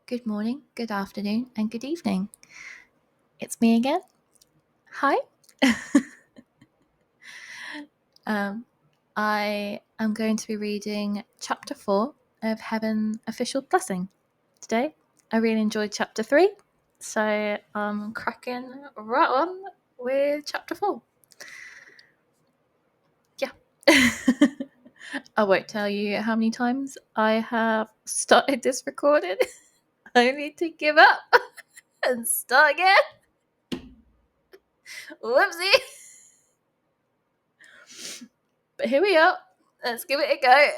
Good morning, good afternoon, and good evening. It's me again. Hi. I am going to be reading Chapter 4 of Heaven Official Blessing today. I really enjoyed Chapter 3, so I'm cracking right on with Chapter 4. Yeah. I won't tell you how many times I have started this recording only to give up and start again. Whoopsie. But here we are. Let's give it a go.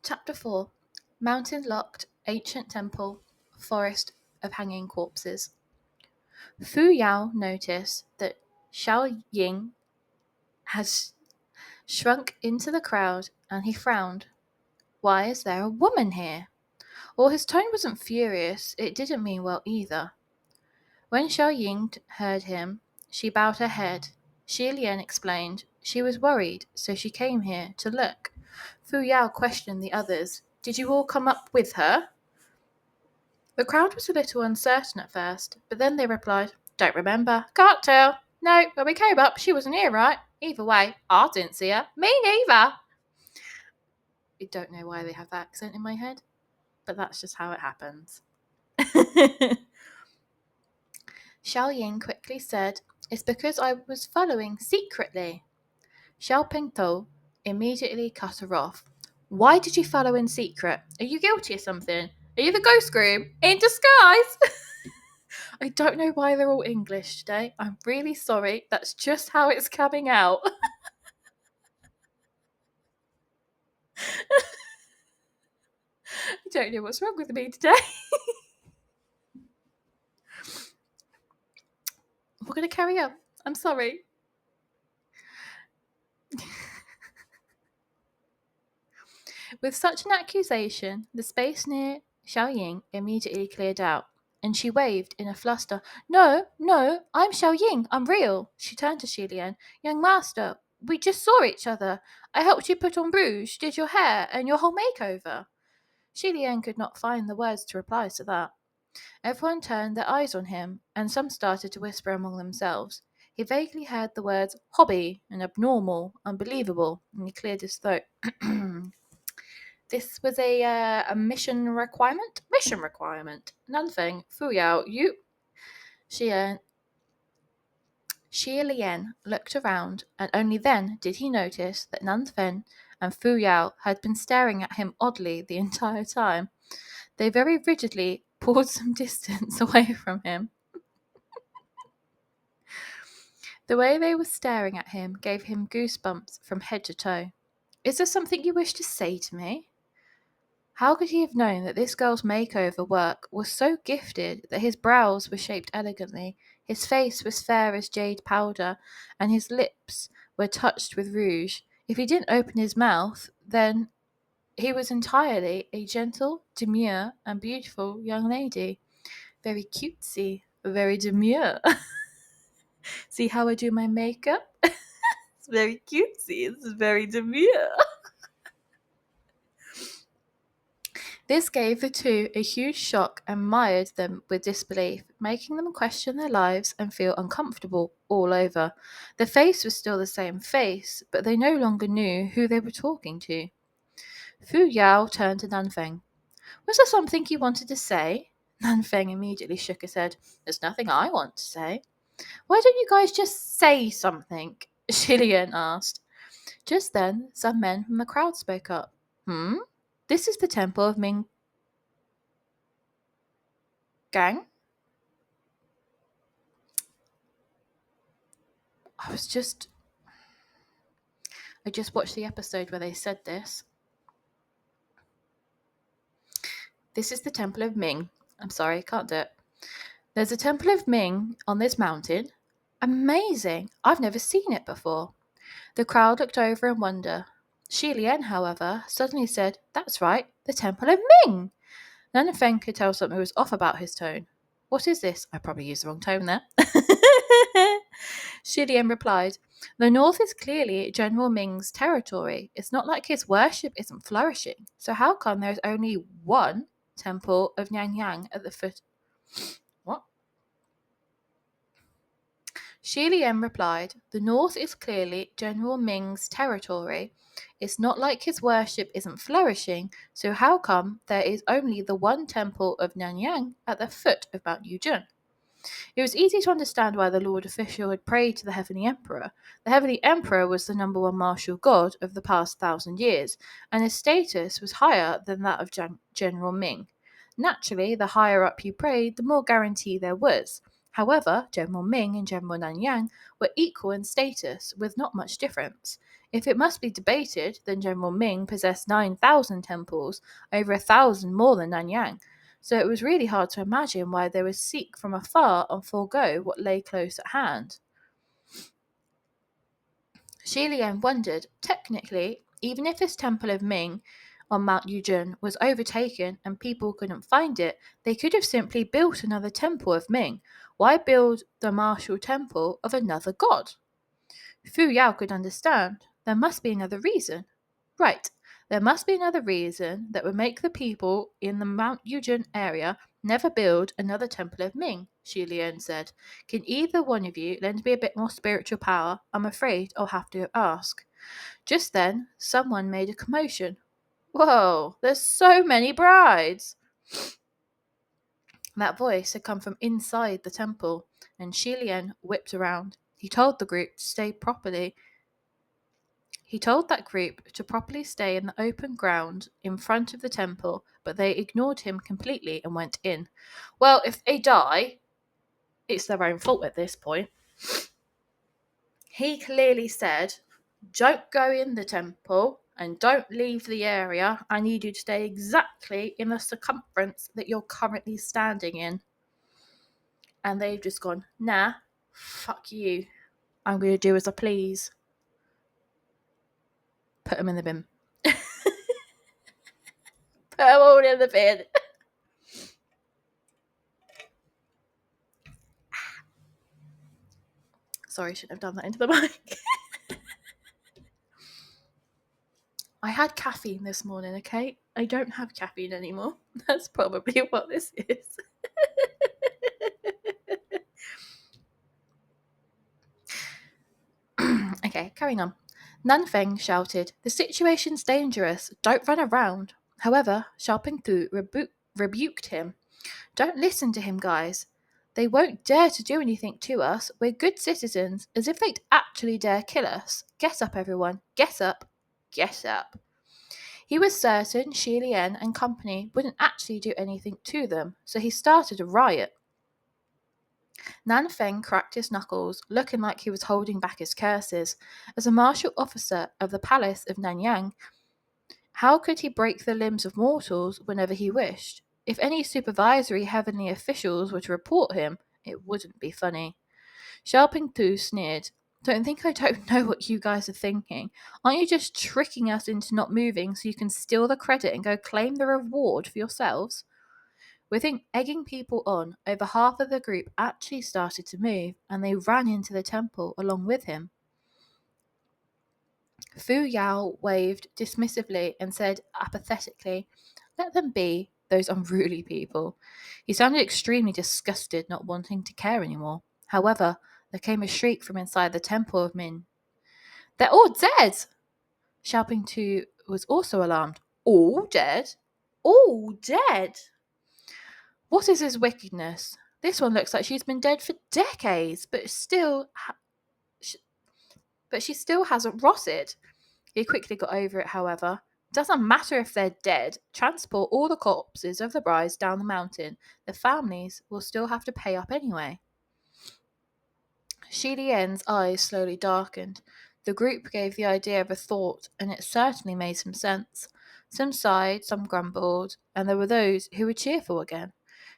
Chapter 4 Mountain Locked, Ancient Temple, Forest of Hanging Corpses. Fu Yao noticed that Xiao Ying has shrunk into the crowd and he frowned. Why is there a woman here? While his tone wasn't furious, it didn't mean well either. When Xiao Ying heard him, she bowed her head. Xi Lian explained she was worried, so she came here to look. Fu Yao questioned the others. Did you all come up with her? The crowd was a little uncertain at first, but then they replied, Don't remember. Can't tell. No, when we came up, she wasn't here, right? Either way, I didn't see her. Me neither. I don't know why they have that accent in my head, but that's just how it happens. Xiao Ying quickly said, It's because I was following secretly. Xiao Pingtou immediately cut her off. Why did you follow in secret? Are you guilty of something? Are you the ghost groom in disguise? I don't know why they're all English today. I'm really sorry. That's just how it's coming out. I don't know what's wrong with me today. We're going to carry on. I'm sorry. With such an accusation, the space near Xiao Ying immediately cleared out, and she waved in a fluster. No, I'm Xiao Ying. I'm real. She turned to Xi Lian. Young master, we just saw each other. I helped you put on rouge, did your hair, and your whole makeover. Xi Lian could not find the words to reply to that. Everyone turned their eyes on him, and some started to whisper among themselves. He vaguely heard the words hobby and abnormal, unbelievable, and he cleared his throat. This was a mission requirement? Mission requirement. Nanfeng, Fuyao, you. Xi Lian looked around, and only then did he notice that Nanfeng and Fu Yao had been staring at him oddly the entire time. They very rigidly pulled some distance away from him. The way they were staring at him gave him goosebumps from head to toe. Is there something you wish to say to me? How could he have known that this girl's makeover work was so gifted that his brows were shaped elegantly, his face was fair as jade powder, and his lips were touched with rouge? If he didn't open his mouth, then he was entirely a gentle, demure, and beautiful young lady. Very cutesy, very demure. See how I do my makeup? It's very cutesy, it's very demure. This gave the two a huge shock and mired them with disbelief, making them question their lives and feel uncomfortable all over. The face was still the same face, but they no longer knew who they were talking to. Fu Yao turned to Nanfeng. Was there something you wanted to say? Nanfeng immediately shook his head. There's nothing I want to say. Why don't you guys just say something? Xi Lian asked. Just then, some men from the crowd spoke up. This is the temple of Ming Gang? I just watched the episode where they said this. This is the temple of Ming. I'm sorry, I can't do it. There's a temple of Ming on this mountain. Amazing. I've never seen it before. The crowd looked over in wonder. Xi Lian, however, suddenly said, That's right, the temple of Ming. Nanfeng could tell something was off about his tone. What is this? I probably used the wrong tone there. Xi Lian replied, The north is clearly General Ming's territory. It's not like his worship isn't flourishing. So how come there's only one temple of Nanyang at the foot? What? Shi Lian replied, "The north is clearly General Ming's territory. It's not like his worship isn't flourishing, so how come there is only the one temple of Nanyang at the foot of Mount Yujun?" It was easy to understand why the Lord Official had prayed to the Heavenly Emperor. The Heavenly Emperor was the number one martial god of the past 1,000 years, and his status was higher than that of General Ming. Naturally, the higher up you prayed, the more guarantee there was. However, General Ming and General Nanyang were equal in status, with not much difference. If it must be debated, then General Ming possessed 9,000 temples, over 1,000 more than Nanyang. So it was really hard to imagine why they would seek from afar and forego what lay close at hand. Shi Lian wondered, technically, even if this temple of Ming on Mount Yujun was overtaken and people couldn't find it, they could have simply built another temple of Ming. Why build the martial temple of another god? Fu Yao could understand. There must be another reason. Right, there must be another reason that would make the people in the Mount Yujun area never build another temple of Ming, Shi Lian said. Can either one of you lend me a bit more spiritual power? I'm afraid I'll have to ask. Just then, someone made a commotion. Whoa, there's so many brides! That voice had come from inside the temple, and Shi Lian whipped around. He told the group to stay properly. He told that group to properly stay in the open ground in front of the temple, but they ignored him completely and went in. Well, if they die, it's their own fault at this point. He clearly said, "Don't go in the temple and don't leave the area. I need you to stay exactly in the circumference that you're currently standing in." And they've just gone, "Nah, fuck you. I'm going to do as I please." Put them in the bin. Put them all in the bin. Sorry, shouldn't have done that into the mic. I had caffeine this morning, okay? I don't have caffeine anymore. That's probably what this is. Okay, carrying on. Nanfeng shouted, "The situation's dangerous. Don't run around." However, Xiaopingtu rebuked him. "Don't listen to him, guys. They won't dare to do anything to us. We're good citizens, as if they'd actually dare kill us. Get up, everyone. Get up. Get up." He was certain Shi Lian and company wouldn't actually do anything to them, so he started a riot. Nanfeng cracked his knuckles, looking like he was holding back his curses. As a martial officer of the palace of Nanyang, how could he break the limbs of mortals whenever he wished? If any supervisory heavenly officials were to report him, it wouldn't be funny. Xiaopingtu sneered. "Don't think I don't know what you guys are thinking. Aren't you just tricking us into not moving so you can steal the credit and go claim the reward for yourselves?" With egging people on, over half of the group actually started to move, and they ran into the temple along with him. Fu Yao waved dismissively and said apathetically, "Let them be, those unruly people." He sounded extremely disgusted, not wanting to care anymore. However, there came a shriek from inside the temple of Min. "They're all dead!" Xiaopingtu was also alarmed. "All dead? All dead? What is his wickedness? This one looks like she's been dead for decades, but she still hasn't rotted." He quickly got over it, however. "Doesn't matter if they're dead. Transport all the corpses of the brides down the mountain. The families will still have to pay up anyway." Shi Lian's eyes slowly darkened. The group gave the idea of a thought, and it certainly made some sense. Some sighed, some grumbled, and there were those who were cheerful again.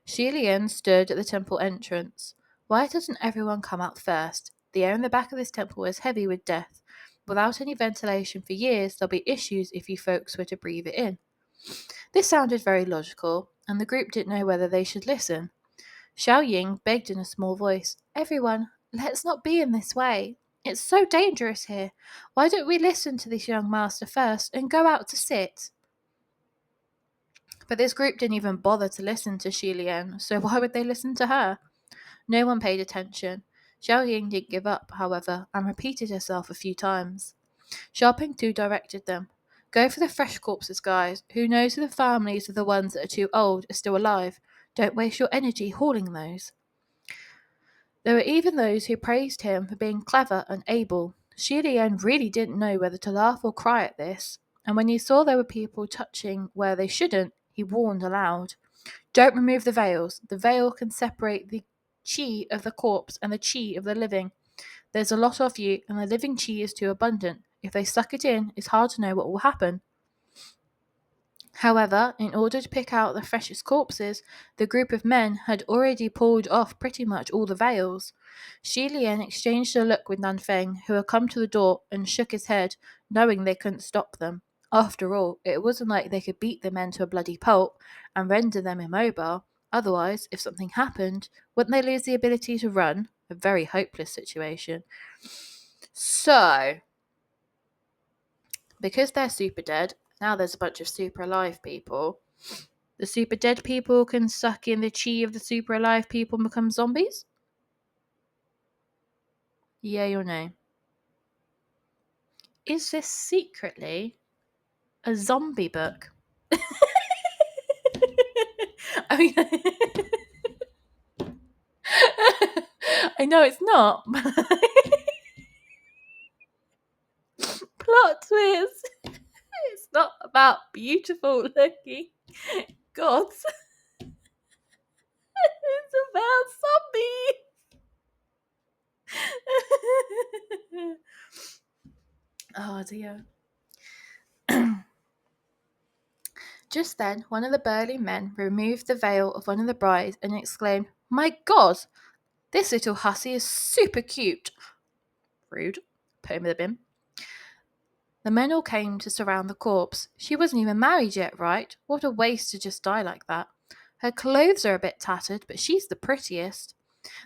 Shi Lian stood at the temple entrance. "Why doesn't everyone come out first? The air in the back of this temple is heavy with death. Without any ventilation for years, there'll be issues if you folks were to breathe it in." This sounded very logical, and the group didn't know whether they should listen. Xiao Ying begged in a small voice, "Everyone, let's not be in this way." It's so dangerous here. Why don't we listen to this young master first and go out to sit? But this group didn't even bother to listen to Xi Lian, so why would they listen to her? No one paid attention. Xiao Ying didn't give up, however, and repeated herself a few times. Sharping Tu directed them. Go for the fresh corpses, guys. Who knows if the families of the ones that are too old are still alive? Don't waste your energy hauling those. There were even those who praised him for being clever and able. Xi Lian really didn't know whether to laugh or cry at this, and when he saw there were people touching where they shouldn't, he warned aloud. Don't remove the veils. The veil can separate the chi of the corpse and the chi of the living. There's a lot of you, and the living chi is too abundant. If they suck it in, it's hard to know what will happen. However, in order to pick out the freshest corpses, the group of men had already pulled off pretty much all the veils. Xi Lian exchanged a look with Nanfeng, who had come to the door, and shook his head, knowing they couldn't stop them. After all, it wasn't like they could beat the men to a bloody pulp and render them immobile. Otherwise, if something happened, wouldn't they lose the ability to run? A very hopeless situation. So, because they're super dead, now there's a bunch of super alive people. The super dead people can suck in the chi of the super alive people and become zombies? Yay or nay? Is this secretly a zombie book? I mean, I know it's not. Plot twist. It's not about beautiful looking gods. It's about zombies. Oh dear. Just then, one of the burly men removed the veil of one of the brides and exclaimed, "My God, this little hussy is super cute." Rude. Put him in the bin. The men all came to surround the corpse. She wasn't even married yet, right? What a waste to just die like that. Her clothes are a bit tattered, but she's the prettiest.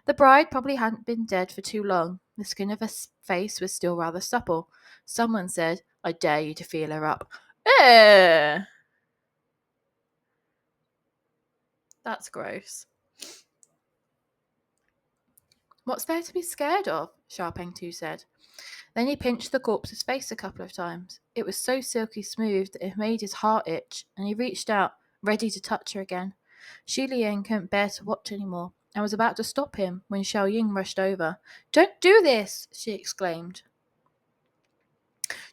The bride probably hadn't been dead for too long. The skin of her face was still rather supple. Someone said, "I dare you to feel her up." That's gross. What's there to be scared of? Sharpeng Tu said. Then he pinched the corpse's face a couple of times. It was so silky smooth that it made his heart itch, and he reached out, ready to touch her again. Xi Lian couldn't bear to watch any more, and was about to stop him when Xiao Ying rushed over. "Don't do this!" she exclaimed.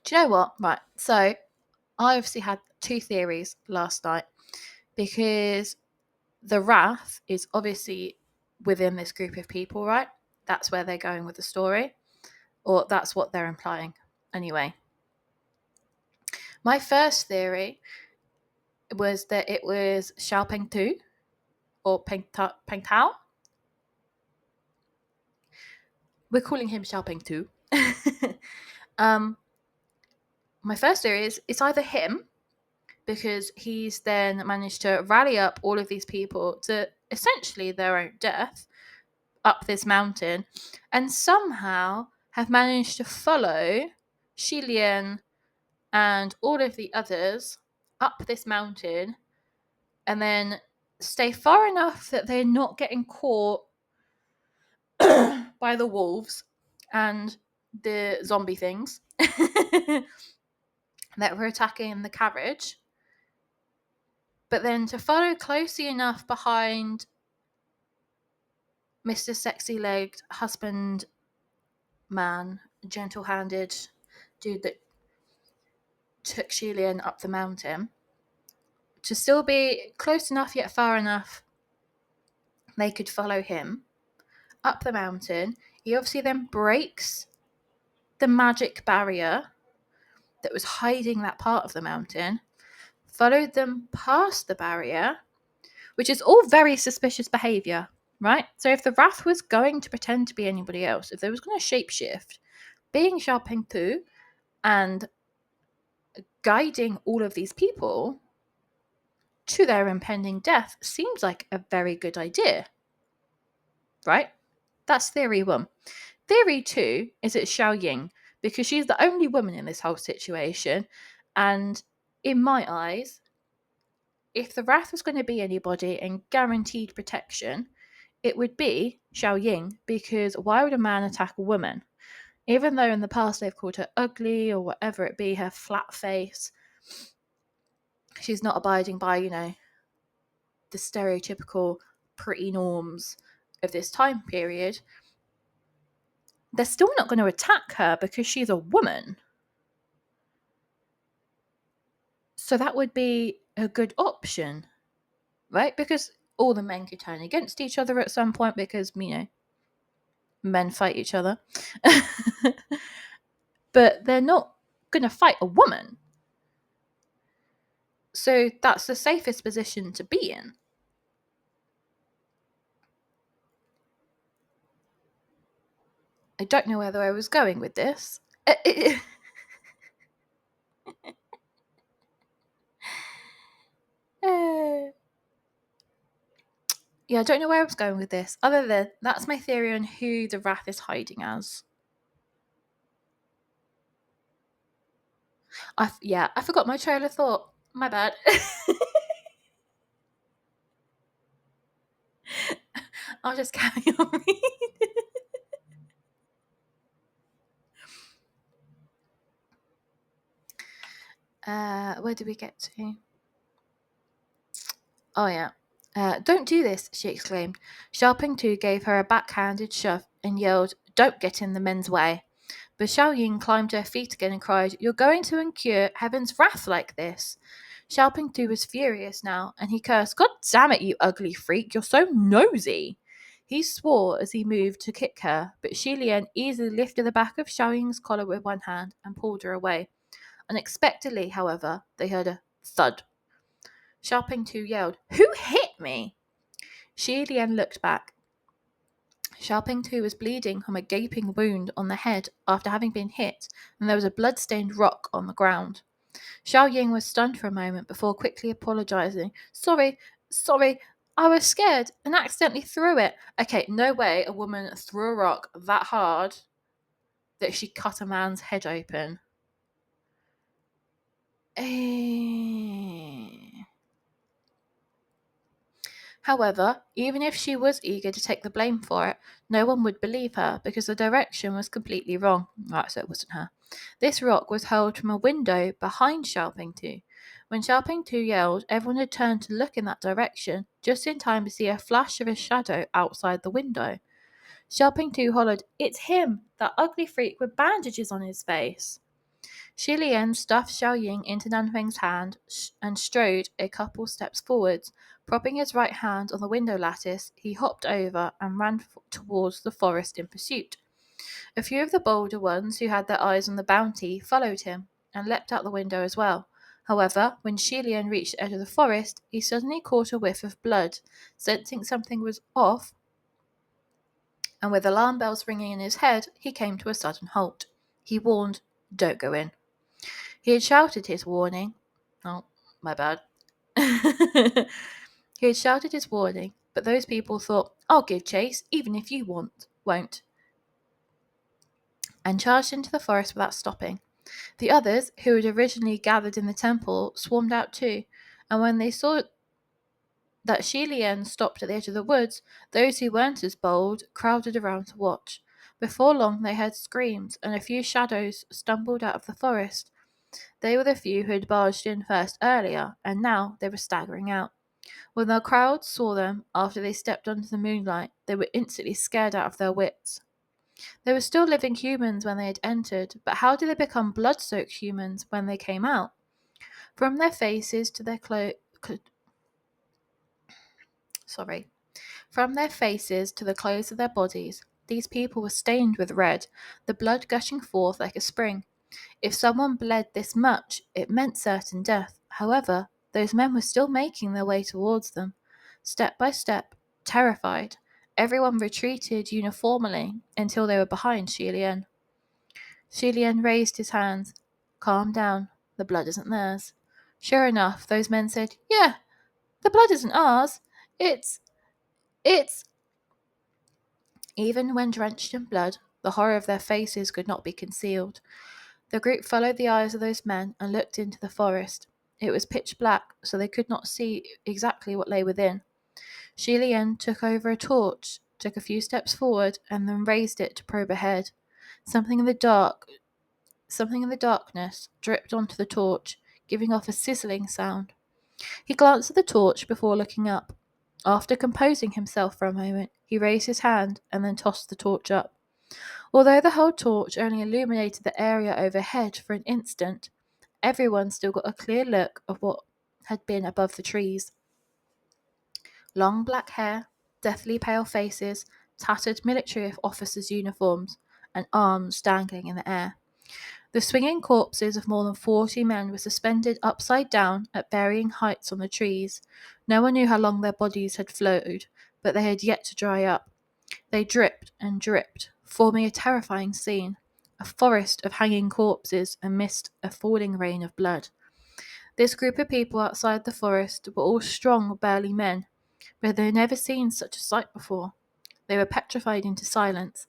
Do you know what? Right, so I obviously had two theories last night, because the wrath is obviously within this group of people, right? That's where they're going with the story, or that's what they're implying. Anyway, my first theory was that it was Xiao Peng Tu or Peng Tao. We're calling him Xiao Peng Tu. My first theory is it's either him, because he's then managed to rally up all of these people to essentially their own death up this mountain, and somehow have managed to follow Xi Lian and all of the others up this mountain, and then stay far enough that they're not getting caught by the wolves and the zombie things that were attacking the carriage, but then to follow closely enough behind Mr. Sexy Legged Husband Man, gentle handed dude that took Xi Lian up the mountain, to still be close enough yet far enough they could follow him up the mountain. He obviously then breaks the magic barrier that was hiding that part of the mountain, followed them past the barrier, which is all very suspicious behaviour, right? So if the Wrath was going to pretend to be anybody else, if they was going to shapeshift, being Xiao Peng Tu and guiding all of these people to their impending death seems like a very good idea, right? That's theory one. Theory 2 is it's Xiao Ying, because she's the only woman in this whole situation. And in my eyes, if the Wrath was going to be anybody and guaranteed protection, it would be Xiao Ying, because why would a man attack a woman? Even though in the past they've called her ugly or whatever it be, her flat face, she's not abiding by, the stereotypical pretty norms of this time period. They're still not going to attack her because she's a woman. So that would be a good option, right? Because all the men could turn against each other at some point because, men fight each other. But they're not going to fight a woman. So that's the safest position to be in. I don't know whether I was going with this. Yeah, I don't know where I was going with this. Other than that's my theory on who the Wrath is hiding as. I forgot my trail of thought. My bad. I'll just carry on reading. Where did we get to? Oh, yeah. Don't do this, she exclaimed. Sharping Tu gave her a backhanded shove and yelled, "Don't get in the men's way." But Xiao Ying climbed to her feet again and cried, "You're going to incur heaven's wrath like this." Xiaoping Tu was furious now, and he cursed, "God damn it, you ugly freak, you're so nosy." He swore as he moved to kick her, but Xi Lian easily lifted the back of Xiao Ying's collar with one hand and pulled her away. Unexpectedly, however, they heard a thud. Xiaoping Tu yelled, "Who hit me?" Xi Lian looked back. Xiaoping Tu was bleeding from a gaping wound on the head after having been hit, and there was a blood-stained rock on the ground. Xiao Ying was stunned for a moment before quickly apologizing. Sorry, I was scared and accidentally threw it." Okay, no way a woman threw a rock that hard that she cut a man's head open. However, even if she was eager to take the blame for it, no one would believe her because the direction was completely wrong. Right, so it wasn't her. This rock was hurled from a window behind Xiaoping Tu. When Xiaoping Tu yelled, everyone had turned to look in that direction, just in time to see a flash of a shadow outside the window. Xiaoping Tu hollered, "It's him, that ugly freak with bandages on his face." Shi Lian stuffed Xiao Ying into Nanfeng's hand and strode a couple steps forwards. Propping his right hand on the window lattice, he hopped over and ran towards the forest in pursuit. A few of the bolder ones who had their eyes on the bounty followed him and leapt out the window as well. However, when Shi Lian reached the edge of the forest, he suddenly caught a whiff of blood. Sensing something was off, and with alarm bells ringing in his head, he came to a sudden halt. He warned, "Don't go in." He had shouted his warning. Oh, my bad. He had shouted his warning, but those people thought, "I'll give chase, even if you won't," and charged into the forest without stopping. The others, who had originally gathered in the temple, swarmed out too, and when they saw that Shi Lian stopped at the edge of the woods, those who weren't as bold crowded around to watch. Before long they heard screams, and a few shadows stumbled out of the forest. They were the few who had barged in first earlier, and now they were staggering out. When the crowd saw them after they stepped onto the moonlight, they were instantly scared out of their wits. They were still living humans when they had entered, but how did they become blood-soaked humans when they came out? From their faces to their clothes of their bodies, these people were stained with red, the blood gushing forth like a spring. If someone bled this much, it meant certain death. However, those men were still making their way towards them. Step by step, terrified, everyone retreated uniformly until they were behind Shi Lian. Shi Lian raised his hands. "Calm down. The blood isn't theirs." Sure enough, those men said, "Yeah, the blood isn't ours. It's..." Even when drenched in blood, The horror of their faces could not be concealed. The group followed the eyes of those men and looked into the forest. It was pitch black, so they could not see exactly what lay within. Shi Lian took over a torch, took a few steps forward, and then raised it to probe ahead. Something in the darkness dripped onto the torch, giving off a sizzling sound. He glanced at the torch before looking up. After composing himself for a moment, he raised his hand and then tossed the torch up. Although the whole torch only illuminated the area overhead for an instant, everyone still got a clear look of what had been above the trees. Long black hair, deathly pale faces, tattered military officers' uniforms, and arms dangling in the air. The swinging corpses of more than 40 men were suspended upside down at varying heights on the trees. No one knew how long their bodies had flowed, but they had yet to dry up. They dripped and dripped, forming a terrifying scene, a forest of hanging corpses amidst a falling rain of blood. This group of people outside the forest were all strong, burly men, but they had never seen such a sight before. They were petrified into silence.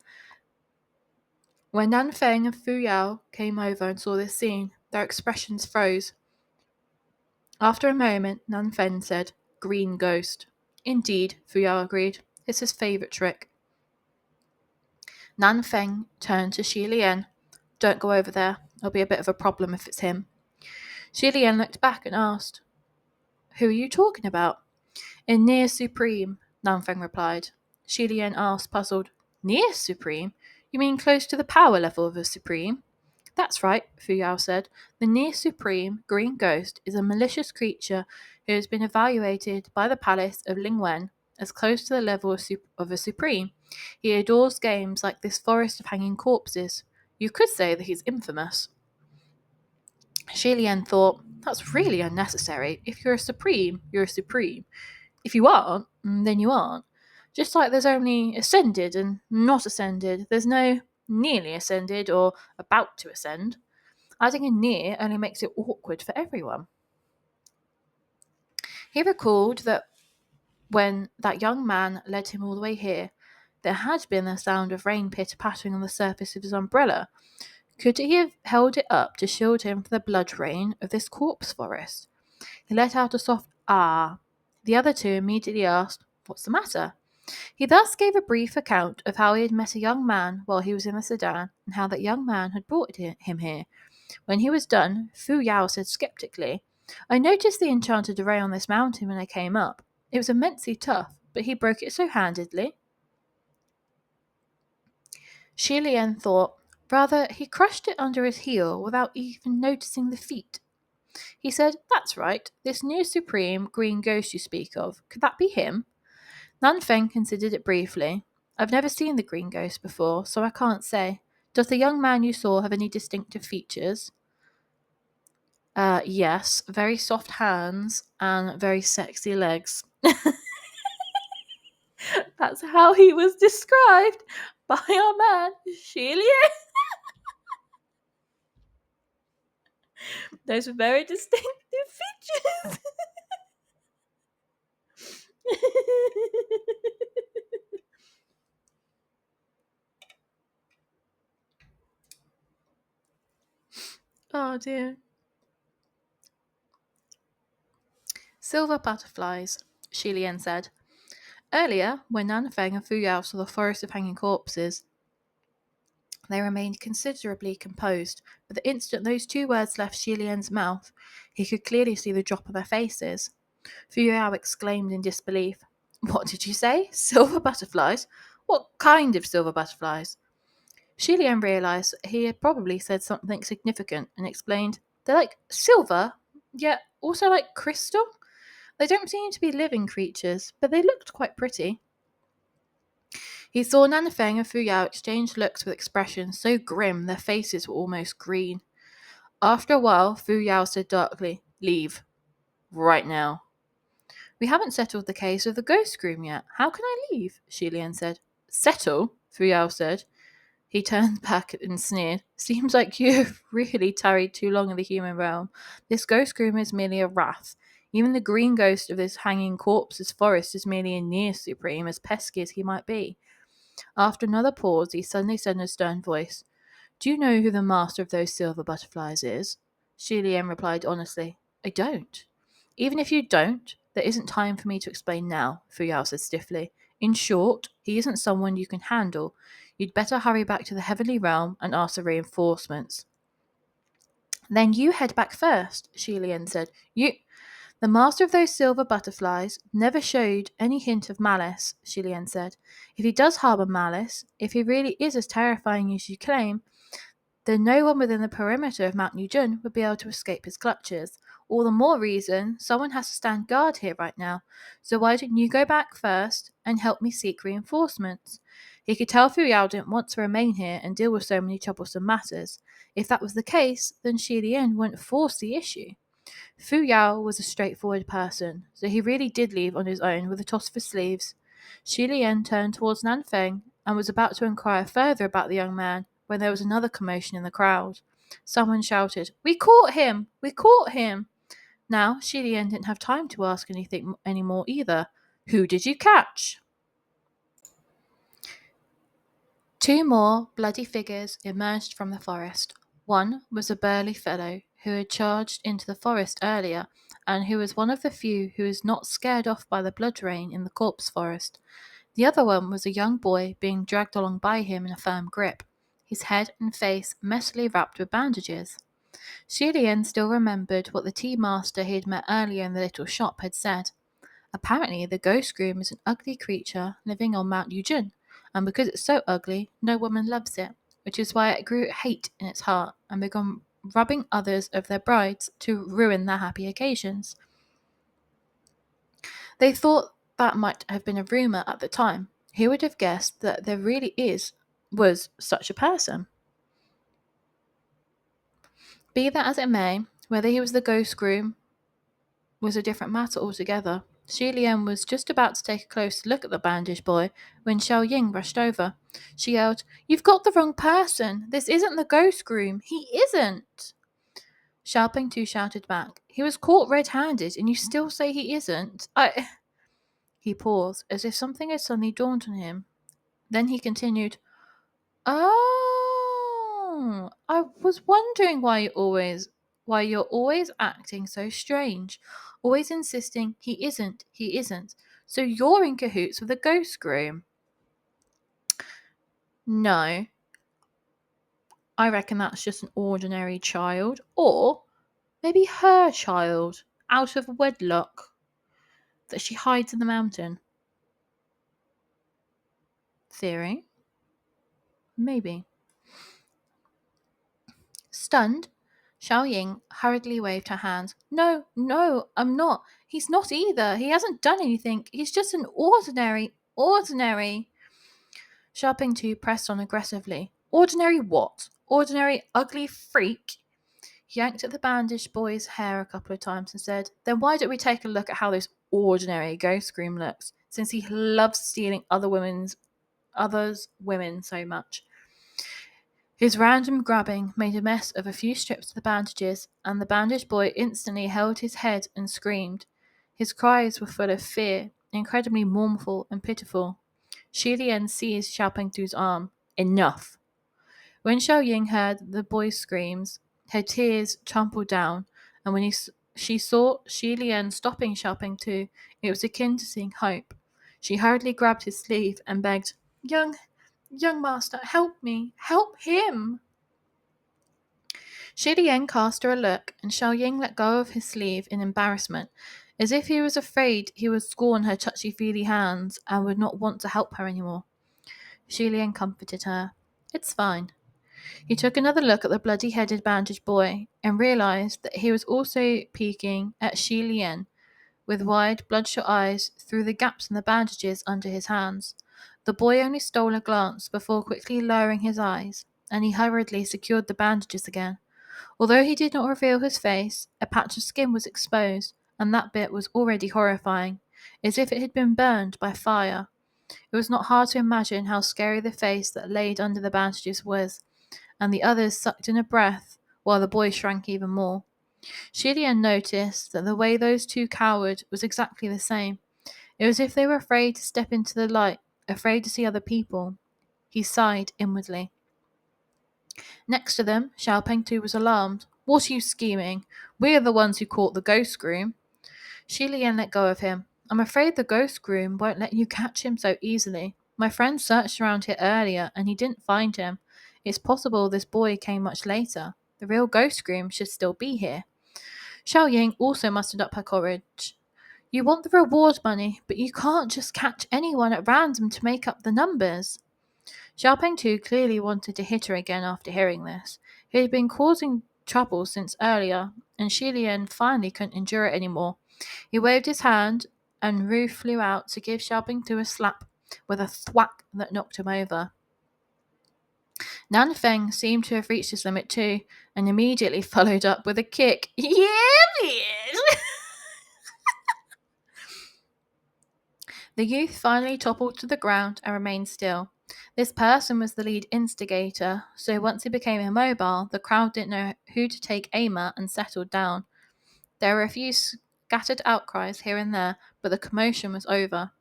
When Nan Feng and Fu Yao came over and saw this scene, their expressions froze. After a moment, Nan Feng said, "Green ghost." "Indeed," Fu Yao agreed. "It's his favourite trick." Nan Feng turned to Shi Lian. "Don't go over there. It'll be a bit of a problem if it's him." Shi Lian looked back and asked, "Who are you talking about?" "A near supreme," Nan Feng replied. Shi Lian asked, puzzled, "Near supreme? You mean close to the power level of a supreme?" "That's right," Fu Yao said. "The near supreme green ghost is a malicious creature who has been evaluated by the palace of Lingwen as close to the level of a supreme. He adores games like this forest of hanging corpses. You could say that he's infamous." Shi Lian thought, "That's really unnecessary. If you're a supreme, you're a supreme. If you aren't, then you aren't. Just like there's only ascended and not ascended, there's no nearly ascended or about to ascend. Adding a near only makes it awkward for everyone." He recalled that when that young man led him all the way here, there had been the sound of rain pitter-pattering on the surface of his umbrella. Could he have held it up to shield him from the blood rain of this corpse forest? He let out a soft "ah." The other two immediately asked, "What's the matter?" He thus gave a brief account of how he had met a young man while he was in the sedan, and how that young man had brought him here. When he was done, Fu Yao said skeptically, "I noticed the enchanted array on this mountain when I came up. It was immensely tough, but he broke it so handedly." Shi Lian thought, "Rather, he crushed it under his heel without even noticing the feat." He said, "That's right, this new supreme green ghost you speak of, could that be him?" Nan Feng considered it briefly. "I've never seen the green ghost before, so I can't say. Does the young man you saw have any distinctive features?" Yes, very soft hands and very sexy legs." That's how he was described by our man, Shi Lian. Those very distinctive features. Oh dear. "Silver butterflies," Shi Lian said. Earlier, when Nan Feng and Fu Yao saw the forest of hanging corpses, they remained considerably composed, but the instant those two words left Shi Lian's mouth, he could clearly see the drop on their faces. Fu Yao exclaimed in disbelief, "What did you say? Silver butterflies? What kind of silver butterflies?" Shi Lian realised he had probably said something significant and explained, "They're like silver, yet also like crystal. They don't seem to be living creatures, but they looked quite pretty." He saw Nan Feng and Fu Yao exchange looks with expressions so grim their faces were almost green. After a while, Fu Yao said darkly, "Leave. Right now." "We haven't settled the case of the ghost groom yet. How can I leave?" Shi Lian said. "Settle?" Fu Yao said. He turned back and sneered. "Seems like you've really tarried too long in the human realm. This ghost groom is merely a wrath. Even the green ghost of this hanging corpse's forest is merely a near supreme, as pesky as he might be. After another pause, he suddenly said in a stern voice, "Do you know who the master of those silver butterflies is?" Shi Lian replied honestly, "I don't." "Even if you don't, there isn't time for me to explain now," Fu Yao said stiffly. "In short, he isn't someone you can handle. You'd better hurry back to the heavenly realm and ask for reinforcements." "Then you head back first," Shi Lian said. The master of those silver butterflies never showed any hint of malice," Shi Lian said. "If he does harbour malice, if he really is as terrifying as you claim, then no one within the perimeter of Mount Yujun would be able to escape his clutches. All the more reason someone has to stand guard here right now. So why don't you go back first and help me seek reinforcements?" He could tell Fu Yao didn't want to remain here and deal with so many troublesome matters. If that was the case, then Shi Lian wouldn't force the issue. Fu Yao was a straightforward person, so he really did leave on his own with a toss of his sleeves. Shi Lian turned towards Nanfeng and was about to inquire further about the young man when there was another commotion in the crowd. Someone shouted, "We caught him! We caught him!" Now, Shi Lian didn't have time to ask anything anymore either. "Who did you catch?" Two more bloody figures emerged from the forest. One was a burly fellow who had charged into the forest earlier, and who was one of the few who was not scared off by the blood rain in the corpse forest. The other one was a young boy being dragged along by him in a firm grip, his head and face messily wrapped with bandages. Shi Lian still remembered what the tea master he had met earlier in the little shop had said. Apparently, the ghost groom is an ugly creature living on Mount Yujun, and because it's so ugly, no woman loves it, which is why it grew hate in its heart and began robbing others of their brides to ruin their happy occasions. They thought that might have been a rumour at the time. Who would have guessed that there really was such a person? Be that as it may, whether he was the ghost groom was a different matter altogether. Shi Lian was just about to take a close look at the bandaged boy when Xiao Ying rushed over. She yelled, "You've got the wrong person. This isn't the ghost groom. He isn't." Xiao Tu shouted back, "He was caught red-handed and you still say he isn't? He paused, as if something had suddenly dawned on him. Then he continued, "Oh, I was wondering why you're always acting so strange, always insisting he isn't. So you're in cahoots with the ghost groom." "No, I reckon that's just an ordinary child, or maybe her child, out of wedlock, that she hides in the mountain." "Theory? Maybe." Stunned, Xiao Ying hurriedly waved her hands. "No, no, I'm not. He's not either. He hasn't done anything. He's just an ordinary. Tu pressed on aggressively. "Ordinary what? Ordinary ugly freak?" He yanked at the bandaged boy's hair a couple of times and said, "Then why don't we take a look at how this ordinary ghost groom looks, since he loves stealing others' women so much?" His random grabbing made a mess of a few strips of the bandages, and the bandaged boy instantly held his head and screamed. His cries were full of fear, incredibly mournful and pitiful. Shi Lian seized Xiao Pengtu's arm. "Enough!" When Xiao Ying heard the boy's screams, her tears tumbled down, and when she saw Shi Lian stopping Xiao Pengtu, it was akin to seeing hope. She hurriedly grabbed his sleeve and begged, Young master, help me! Help him!" Shi Lian cast her a look, and Xiao Ying let go of his sleeve in embarrassment, as if he was afraid he would scorn her touchy-feely hands and would not want to help her anymore. Shi Lian comforted her. "It's fine." He took another look at the bloody-headed bandaged boy and realized that he was also peeking at Shi Lian with wide, bloodshot eyes through the gaps in the bandages under his hands. The boy only stole a glance before quickly lowering his eyes, and he hurriedly secured the bandages again. Although he did not reveal his face, a patch of skin was exposed, and that bit was already horrifying, as if it had been burned by fire. It was not hard to imagine how scary the face that laid under the bandages was, and the others sucked in a breath while the boy shrank even more. Shi Lian noticed that the way those two cowered was exactly the same. It was as if they were afraid to step into the light, afraid to see other people, He sighed inwardly. Next to them, Xiao Pengtu was alarmed. What are you scheming? We are the ones who caught the ghost groom. Shi Lian let go of him. I'm afraid the ghost groom won't let you catch him so easily. My friend searched around here earlier and he didn't find him. It's possible this boy came much later. The real ghost groom should still be here. Xiao Ying also mustered up her courage. You want the reward money, but you can't just catch anyone at random to make up the numbers. Xiaopeng too clearly wanted to hit her again after hearing this. He had been causing trouble since earlier, and Shi Lian finally couldn't endure it anymore. He waved his hand, and Ru flew out to give Xiaopeng too a slap with a thwack that knocked him over. Nan Feng seemed to have reached his limit too, and immediately followed up with a kick. Yeah, bitch! The youth finally toppled to the ground and remained still. This person was the lead instigator, so once he became immobile, the crowd didn't know who to take aim at and settled down. There were a few scattered outcries here and there, but the commotion was over.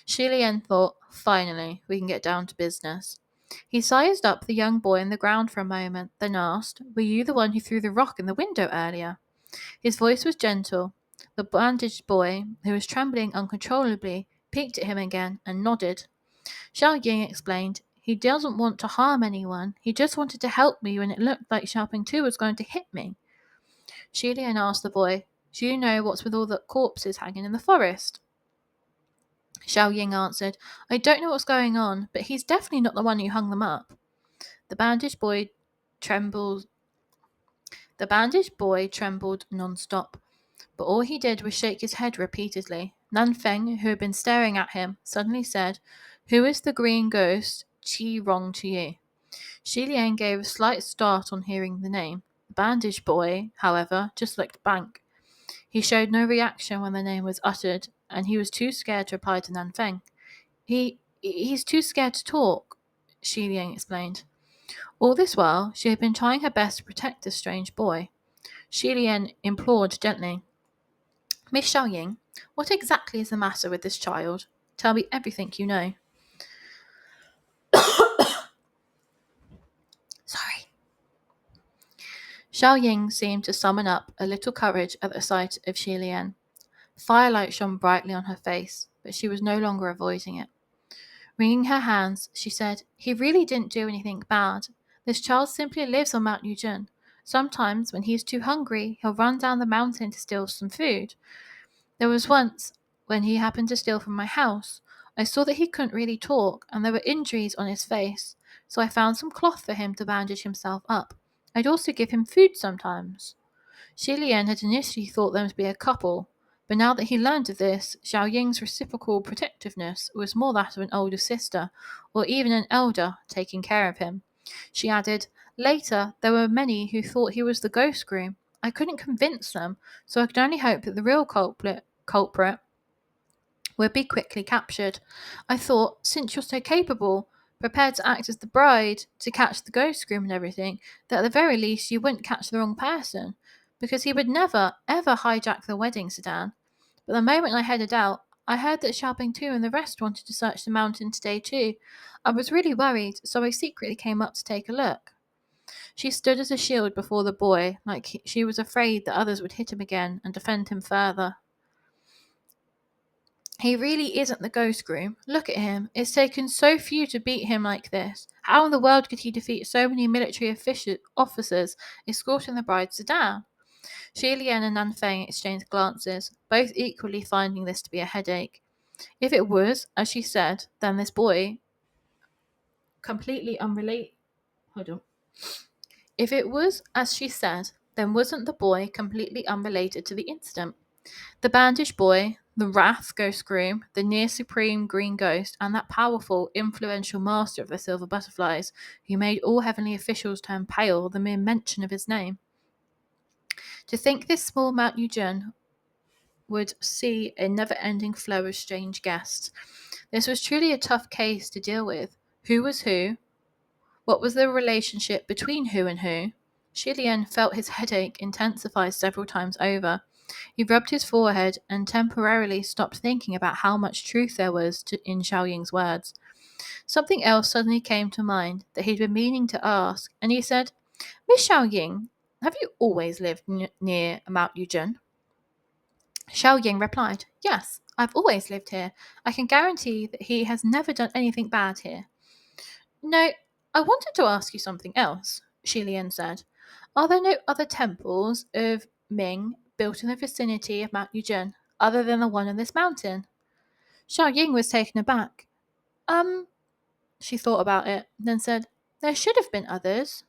Shi Lian thought, finally, we can get down to business. He sized up the young boy in the ground for a moment, then asked, Were you the one who threw the rock in the window earlier? His voice was gentle. The bandaged boy, who was trembling uncontrollably, peeked at him again and nodded. Xiao Ying explained, He doesn't want to harm anyone. He just wanted to help me when it looked like Xiaoping Tu was going to hit me. Shi Lian asked the boy, Do you know what's with all the corpses hanging in the forest? Xiao Ying answered, I don't know what's going on, but he's definitely not the one who hung them up. The bandaged boy trembled non-stop, but all he did was shake his head repeatedly. Nan Feng, who had been staring at him, suddenly said, Who is the green ghost Qi Rong to you? Shi Lian gave a slight start on hearing the name. The bandaged boy, however, just looked blank. He showed no reaction when the name was uttered, and he was too scared to reply to Nan Feng. He's too scared to talk, Shi Lian explained. All this while, she had been trying her best to protect this strange boy. Shi Lian implored gently, Miss Xiao Ying, what exactly is the matter with this child? Tell me everything you know. Sorry. Xiao Ying seemed to summon up a little courage at the sight of Shi Lian. Firelight shone brightly on her face, but she was no longer avoiding it. Wringing her hands, she said, He really didn't do anything bad. This child simply lives on Mount Yujun. Sometimes, when he's too hungry, he'll run down the mountain to steal some food. There was once when he happened to steal from my house. I saw that he couldn't really talk, and there were injuries on his face, so I found some cloth for him to bandage himself up. I'd also give him food sometimes. Shi Lian had initially thought them to be a couple, but now that he learned of this, Xiao Ying's reciprocal protectiveness was more that of an older sister, or even an elder, taking care of him. She added, Later, there were many who thought he was the ghost groom. I couldn't convince them, so I could only hope that the real culprit would be quickly captured. I thought, since you're so capable, prepared to act as the bride, to catch the ghost groom and everything, that at the very least you wouldn't catch the wrong person, because he would never, ever hijack the wedding sedan. But the moment I headed out, I heard that Xiaoping Tu and the rest wanted to search the mountain today too. I was really worried, so I secretly came up to take a look. She stood as a shield before the boy, like she was afraid that others would hit him again and defend him further. He really isn't the ghost groom. Look at him. It's taken so few to beat him like this. How in the world could he defeat so many military officers escorting the bride sedan? Shi Lian and Nan Feng exchanged glances, both equally finding this to be a headache. If it was, as she said, then this boy completely unrelated. Hold on. If it was, as she said, then wasn't the boy completely unrelated to the incident? The bandaged boy, the wrath ghost groom, the near supreme green ghost, and that powerful, influential master of the silver butterflies, who made all heavenly officials turn pale the mere mention of his name. To think this small Mount Yujun would see a never-ending flow of strange guests. This was truly a tough case to deal with. Who was who? What was the relationship between who and who? Shi Lian felt his headache intensify several times over. He rubbed his forehead and temporarily stopped thinking about how much truth there was in Xiao Ying's words. Something else suddenly came to mind that he'd been meaning to ask, and he said, Miss Xiao Ying, have you always lived near Mount Yujun? Xiao Ying replied, Yes, I've always lived here. I can guarantee that he has never done anything bad here. No, I wanted to ask you something else, Shi Lian said. Are there no other temples of Ming built in the vicinity of Mount Yujun other than the one on this mountain? Xiao Ying was taken aback. Um, she thought about it, then said, There should have been others.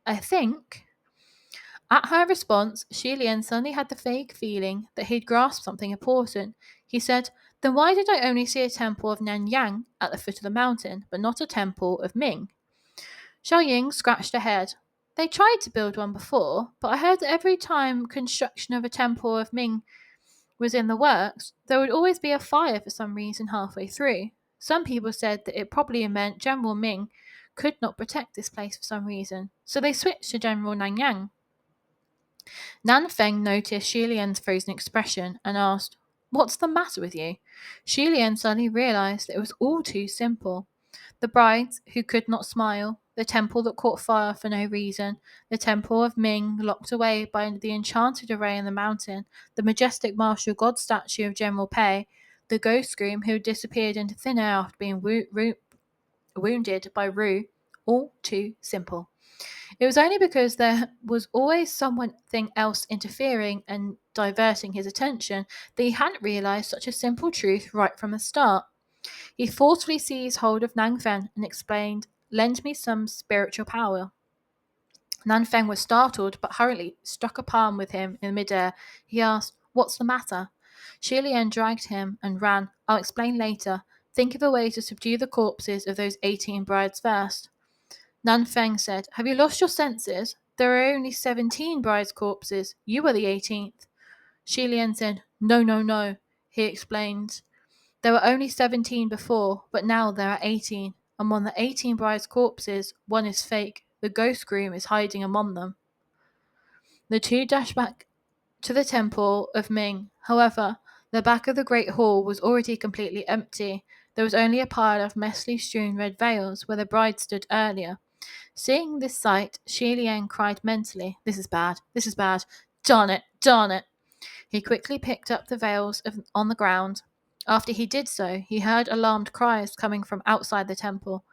I think. At her response, Shi Lian suddenly had the vague feeling that he'd grasped something important. He said, Then why did I only see a temple of Nanyang at the foot of the mountain, but not a temple of Ming? Xiao Ying scratched her head. They tried to build one before, but I heard that every time construction of a temple of Ming was in the works, there would always be a fire for some reason halfway through. Some people said that it probably meant General Ming could not protect this place for some reason, so they switched to General Nanyang. Nan Feng noticed Shi Lian's frozen expression and asked, What's the matter with you? Shi Lian suddenly realized that it was all too simple. The brides who could not smile, the temple that caught fire for no reason, the temple of Ming locked away by the enchanted array in the mountain, the majestic martial god statue of General Pei, the ghost groom who had disappeared into thin air after being wounded by Ru, all too simple. It was only because there was always something else interfering and diverting his attention that he hadn't realized such a simple truth right from the start. He forcefully seized hold of Nangfen and explained, Lend me some spiritual power. Nanfeng was startled, but hurriedly struck a palm with him in midair. He asked, What's the matter? Shi Lian dragged him and ran. I'll explain later. Think of a way to subdue the corpses of those 18 brides first. Nanfeng said, Have you lost your senses? There are only 17 brides' corpses. You are the 18th. Shi Lian said, No, no, no. He explained, There were only 17 before, but now there are 18. Among the 18 brides' corpses, one is fake. The ghost groom is hiding among them. The two dashed back to the temple of Ming. However, the back of the great hall was already completely empty. There was only a pile of messily strewn red veils where the bride stood earlier. Seeing this sight, Shi Lian cried mentally, This is bad, this is bad. Darn it, darn it. He quickly picked up the veils on the ground. After he did so, he heard alarmed cries coming from outside the temple.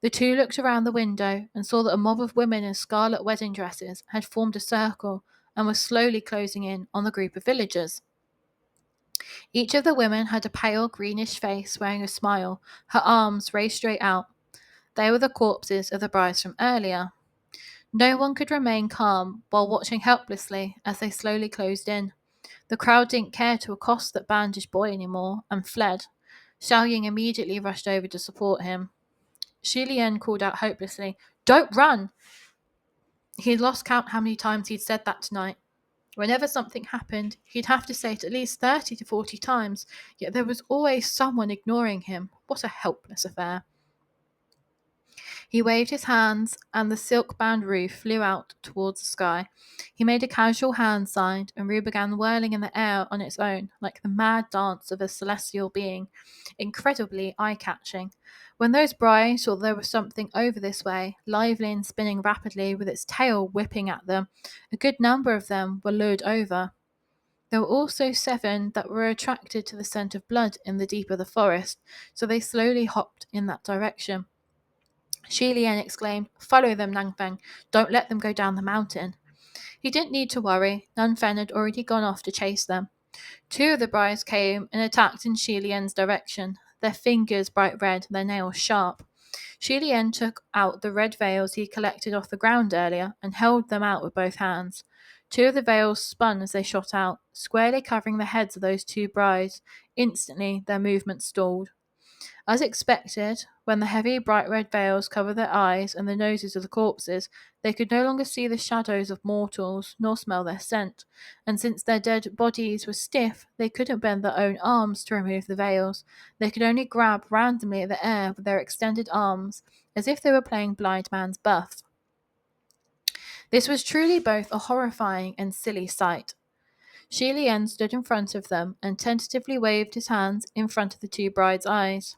The two looked around the window and saw that a mob of women in scarlet wedding dresses had formed a circle and was slowly closing in on the group of villagers. Each of the women had a pale greenish face wearing a smile, her arms raised straight out. They were the corpses of the brides from earlier. No one could remain calm while watching helplessly as they slowly closed in. The crowd didn't care to accost that bandaged boy anymore and fled. Xiao Ying immediately rushed over to support him. Shi Lian called out hopelessly, Don't run! He'd lost count how many times he'd said that tonight. Whenever something happened, he'd have to say it at least 30 to 40 times, yet there was always someone ignoring him. What a helpless affair. He waved his hands, and the silk-bound roof flew out towards the sky. He made a casual hand sign, and Rue began whirling in the air on its own, like the mad dance of a celestial being, incredibly eye-catching. When those brides saw there was something over this way, lively and spinning rapidly, with its tail whipping at them, a good number of them were lured over. There were also 7 that were attracted to the scent of blood in the deep of the forest, so they slowly hopped in that direction. Shi Lian exclaimed, Follow them, Nangfeng. Don't let them go down the mountain. He didn't need to worry. Nanfen had already gone off to chase them. 2 of the brides came and attacked in Shi Lian's direction, their fingers bright red, their nails sharp. Shi Lian took out the red veils he collected off the ground earlier and held them out with both hands. 2 of the veils spun as they shot out, squarely covering the heads of those 2 brides. Instantly, their movements stalled. As expected, when the heavy bright red veils covered their eyes and the noses of the corpses, they could no longer see the shadows of mortals, nor smell their scent, and since their dead bodies were stiff, they couldn't bend their own arms to remove the veils. They could only grab randomly at the air with their extended arms, as if they were playing blind man's buff. This was truly both a horrifying and silly sight. Shi Lian stood in front of them and tentatively waved his hands in front of the 2 brides' eyes.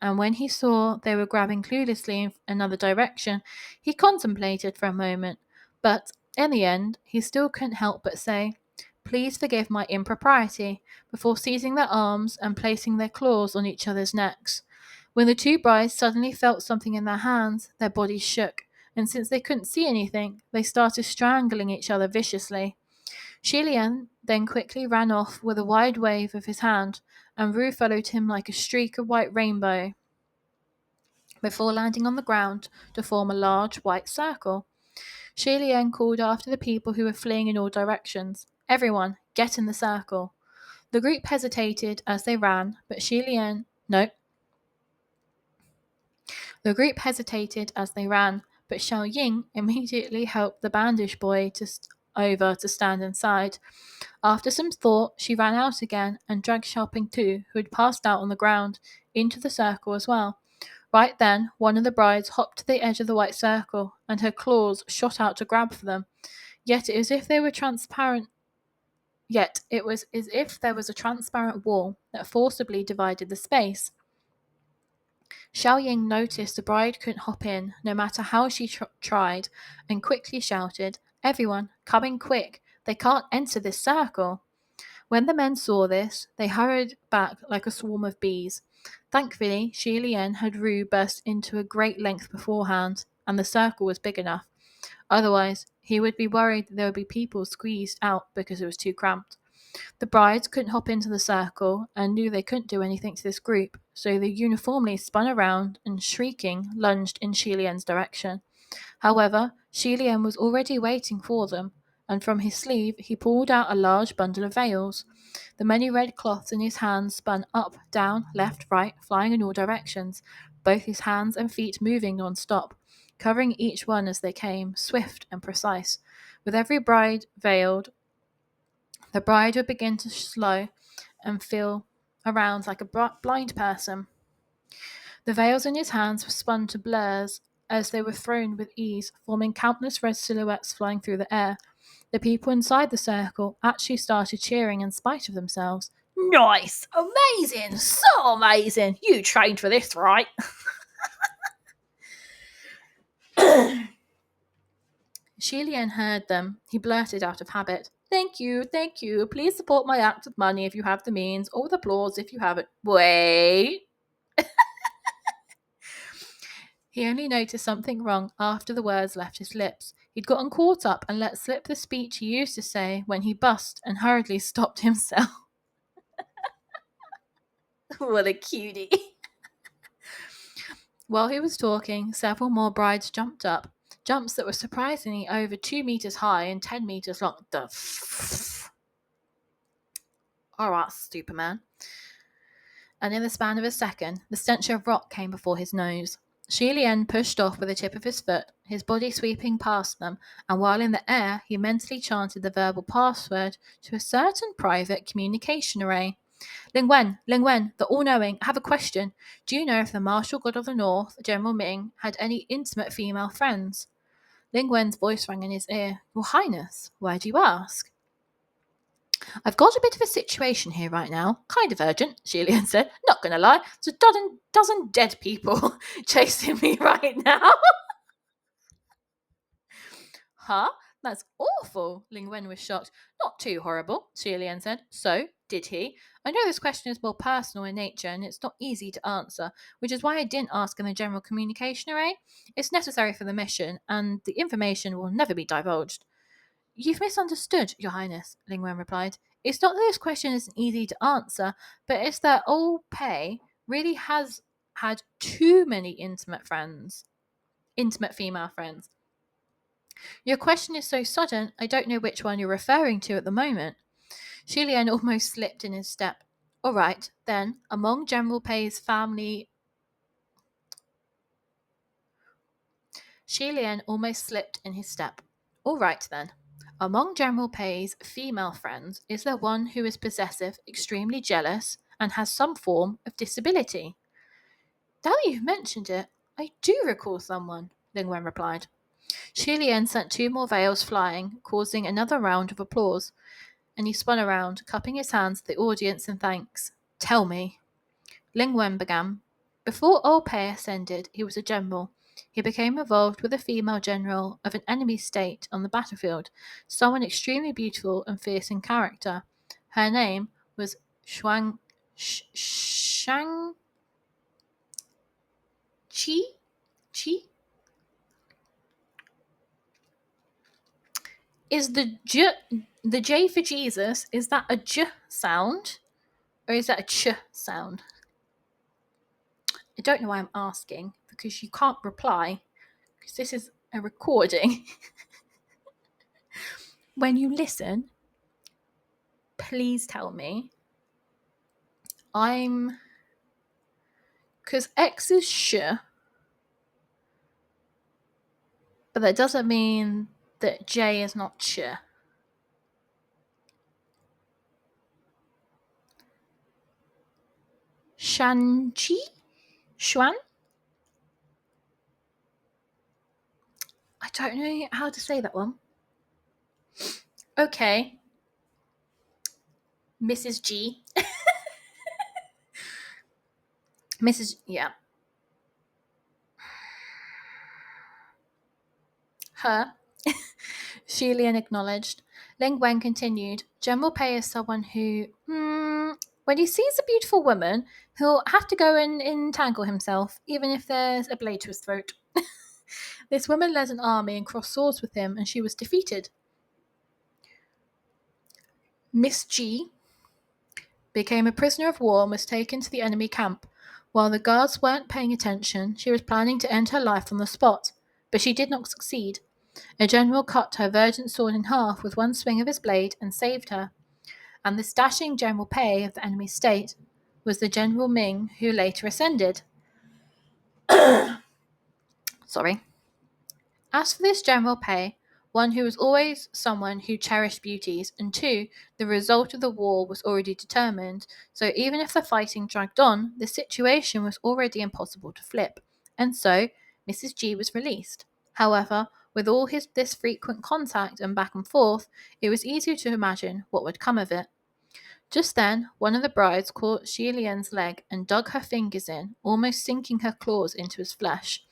and when he saw they were grabbing cluelessly in another direction, he contemplated for a moment, but in the end, he still couldn't help but say, "Please forgive my impropriety," before seizing their arms and placing their claws on each other's necks. When the two brides suddenly felt something in their hands, their bodies shook, and since they couldn't see anything, they started strangling each other viciously. Shilian then quickly ran off with a wide wave of his hand, and Rue followed him like a streak of white rainbow before landing on the ground to form a large white circle. Shilian called after the people who were fleeing in all directions. "Everyone, get in the circle." The group hesitated as they ran, but Shilian... No. The group hesitated as they ran, but Xiao Ying immediately helped the bandage boy over to stand inside. After some thought, she ran out again and dragged Xiaoping Tu, who had passed out on the ground, into the circle as well. Right then, one of the brides hopped to the edge of the white circle, and her claws shot out to grab for them. Yet it was as if they were transparent. Yet it was as if there was a transparent wall that forcibly divided the space. Xiao Ying noticed the bride couldn't hop in, no matter how she tried, and quickly shouted, "Everyone, come in quick! They can't enter this circle!" When the men saw this, they hurried back like a swarm of bees. Thankfully, Shi Lian had Rue burst into a great length beforehand, and the circle was big enough. Otherwise, he would be worried that there would be people squeezed out because it was too cramped. The brides couldn't hop into the circle and knew they couldn't do anything to this group, so they uniformly spun around and, shrieking, lunged in Shi Lian's direction. However, Shi Lian was already waiting for them, and from his sleeve he pulled out a large bundle of veils. The many red cloths in his hands spun up, down, left, right, flying in all directions, both his hands and feet moving non-stop, covering each one as they came, swift and precise. With every bride veiled, the bride would begin to slow and feel around like a blind person. The veils in his hands were spun to blurs as they were thrown with ease, forming countless red silhouettes flying through the air. The people inside the circle actually started cheering in spite of themselves. "Nice! Amazing! So amazing! You trained for this, right?" Shilian heard them. He blurted out of habit, Thank you. Please support my act with money if you have the means, or with applause if you have it." Wait. He only noticed something wrong after the words left his lips. He'd gotten caught up and let slip the speech he used to say when he bust and hurriedly stopped himself. What a cutie. While he was talking, several more brides jumped up, jumps that were surprisingly over 2 meters high and 10 meters long. Alright, stupid man. And in the span of a second, the stench of rock came before his nose. Shi Lian pushed off with the tip of his foot, his body sweeping past them, and while in the air, he mentally chanted the verbal password to a certain private communication array. Ling Wen, the all-knowing, I have a question. Do you know if the martial god of the north, General Ming, had any intimate female friends? Ling Wen's voice rang in his ear. Your Highness, why do you ask? I've got a bit of a situation here right now. Kind of urgent, Shilian said. Not gonna lie, there's a dozen dead people chasing me right now. Huh? That's awful, Ling Wen was shocked. Not too horrible, Shilian said. So, did he? I know this question is more personal in nature and it's not easy to answer, which is why I didn't ask in the general communication array. It's necessary for the mission, and the information will never be divulged. You've misunderstood, Your Highness, Ling Wen replied. It's not that this question isn't easy to answer, but it's that old Pei really has had too many intimate female friends. Your question is so sudden, I don't know which one you're referring to at the moment. Shilian almost slipped in his step. All right, then, among General Pei's family... Shilian almost slipped in his step. All right, then. Among General Pei's female friends is there one who is possessive, extremely jealous, and has some form of disability. Now that you've mentioned it, I do recall someone, Ling Wen replied. Shilian sent 2 more veils flying, causing another round of applause, and he spun around, cupping his hands to the audience in thanks. Tell me. Ling Wen began. Before Old Pei ascended, he was a general. He became involved with a female general of an enemy state on the battlefield, someone extremely beautiful and fierce in character. Her name was Shang Chi? Chi? Is the J for Jesus, is that a J sound? Or is that a ch sound? I don't know why I'm asking, because you can't reply, because this is a recording. When you listen, please tell me. Because X is sh, but that doesn't mean that J is not ch. Shanchi? Xuan? I don't know how to say that one. Okay. Mrs. G. Yeah. Her. Shilian acknowledged. Ling Wen continued. General Pei is someone who, when he sees a beautiful woman, he'll have to go and entangle himself, even if there's a blade to his throat. This woman led an army and crossed swords with him, and she was defeated. Miss G became a prisoner of war and was taken to the enemy camp. While the guards weren't paying attention, she was planning to end her life on the spot, but she did not succeed. A general cut her virgin sword in half with one swing of his blade and saved her. And this dashing General Pei of the enemy state was the General Ming who later ascended. Sorry. As for this General Pei, one who was always someone who cherished beauties, and two, the result of the war was already determined, so even if the fighting dragged on, the situation was already impossible to flip, and so Mrs. G was released. However, with all this frequent contact and back and forth, it was easy to imagine what would come of it. Just then, one of the brides caught Xi Lian's leg and dug her fingers in, almost sinking her claws into his flesh.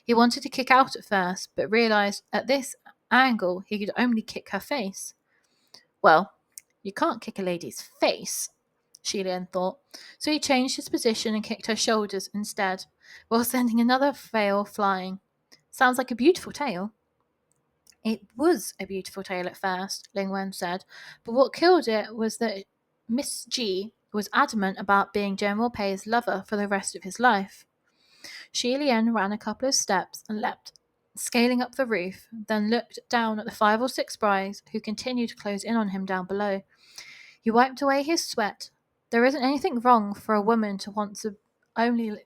He wanted to kick out at first, but realized at this angle he could only kick her face. Well, you can't kick a lady's face, Xi Lian thought, so he changed his position and kicked her shoulders instead, while sending another veil flying. Sounds like a beautiful tale. It was a beautiful tale at first, Ling Wen said, but what killed it was that Miss G was adamant about being General Pei's lover for the rest of his life. Xi Lian ran a couple of steps and leapt, scaling up the roof, then looked down at the 5 or 6 brides who continued to close in on him down below. He wiped away his sweat. There isn't anything wrong for a woman to want to only...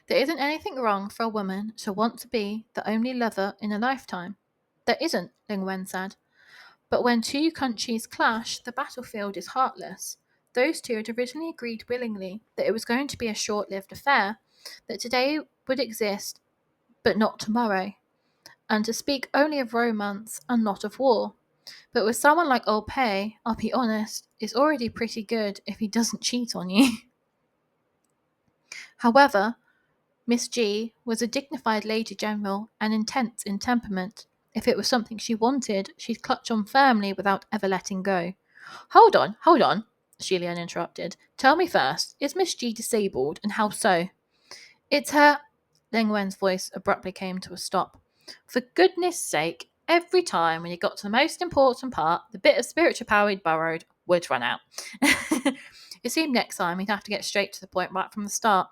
There isn't anything wrong for a woman to want to be the only lover in a lifetime. There isn't, Ling Wen said. But when two countries clash, the battlefield is heartless. Those two had originally agreed willingly that it was going to be a short-lived affair, that today would exist, but not tomorrow, and to speak only of romance and not of war. But with someone like Old Pei, I'll be honest, it's already pretty good if he doesn't cheat on you. However, Miss G was a dignified lady general and intense in temperament. If it was something she wanted, she'd clutch on firmly without ever letting go. Hold on, Julian interrupted. Tell me first, is Miss G disabled, and how so? It's her... Ling Wen's voice abruptly came to a stop. For goodness sake, every time when you got to the most important part, the bit of spiritual power he'd borrowed would run out. It seemed next time he'd have to get straight to the point right from the start.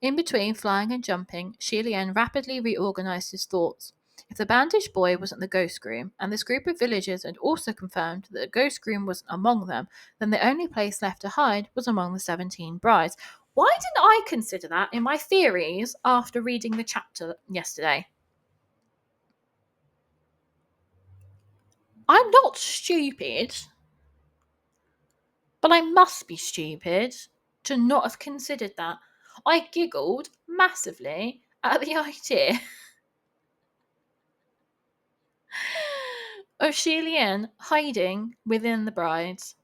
In between flying and jumping, Xi Lian rapidly reorganized his thoughts. If the bandaged boy wasn't the ghost groom, and this group of villagers had also confirmed that the ghost groom wasn't among them, then the only place left to hide was among the 17 brides. Why didn't I consider that in my theories after reading the chapter yesterday? I'm not stupid, but I must be stupid to not have considered that. I giggled massively at the idea of Xi Lian hiding within the brides.